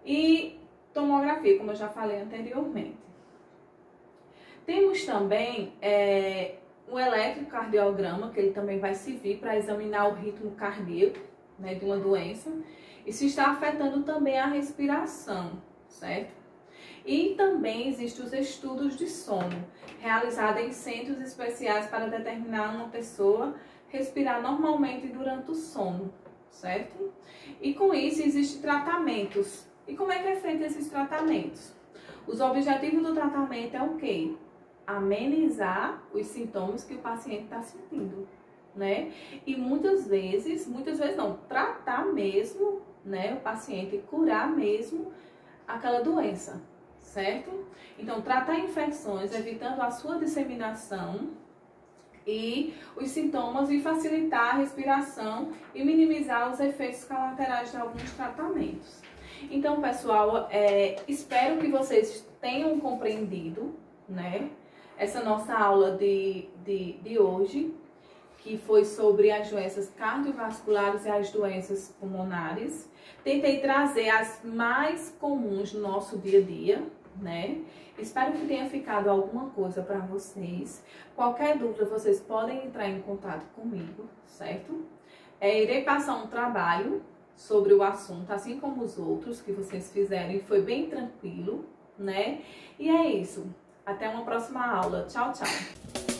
e tomografia, como eu já falei anteriormente. Temos também o eletrocardiograma, que ele também vai servir para examinar o ritmo cardíaco, né, de uma doença e se está afetando também a respiração, certo? E também existem os estudos de sono, realizados em centros especiais para determinar uma pessoa respirar normalmente durante o sono, certo? E com isso existem tratamentos. E como é que é feito esses tratamentos? Os objetivos do tratamento é o quê? Amenizar os sintomas que o paciente está sentindo, né? E muitas vezes não, tratar mesmo, né, o paciente, curar mesmo aquela doença, certo? Então, tratar infecções, evitando a sua disseminação e os sintomas e facilitar a respiração e minimizar os efeitos colaterais de alguns tratamentos. Então, pessoal, espero que vocês tenham compreendido, né, essa nossa aula de hoje, que foi sobre as doenças cardiovasculares e as doenças pulmonares. Tentei trazer as mais comuns no nosso dia a dia, né? Espero que tenha ficado alguma coisa para vocês. Qualquer dúvida, vocês podem entrar em contato comigo, certo? Irei passar um trabalho sobre o assunto, assim como os outros que vocês fizeram, e foi bem tranquilo, né? E é isso. Até uma próxima aula. Tchau, tchau!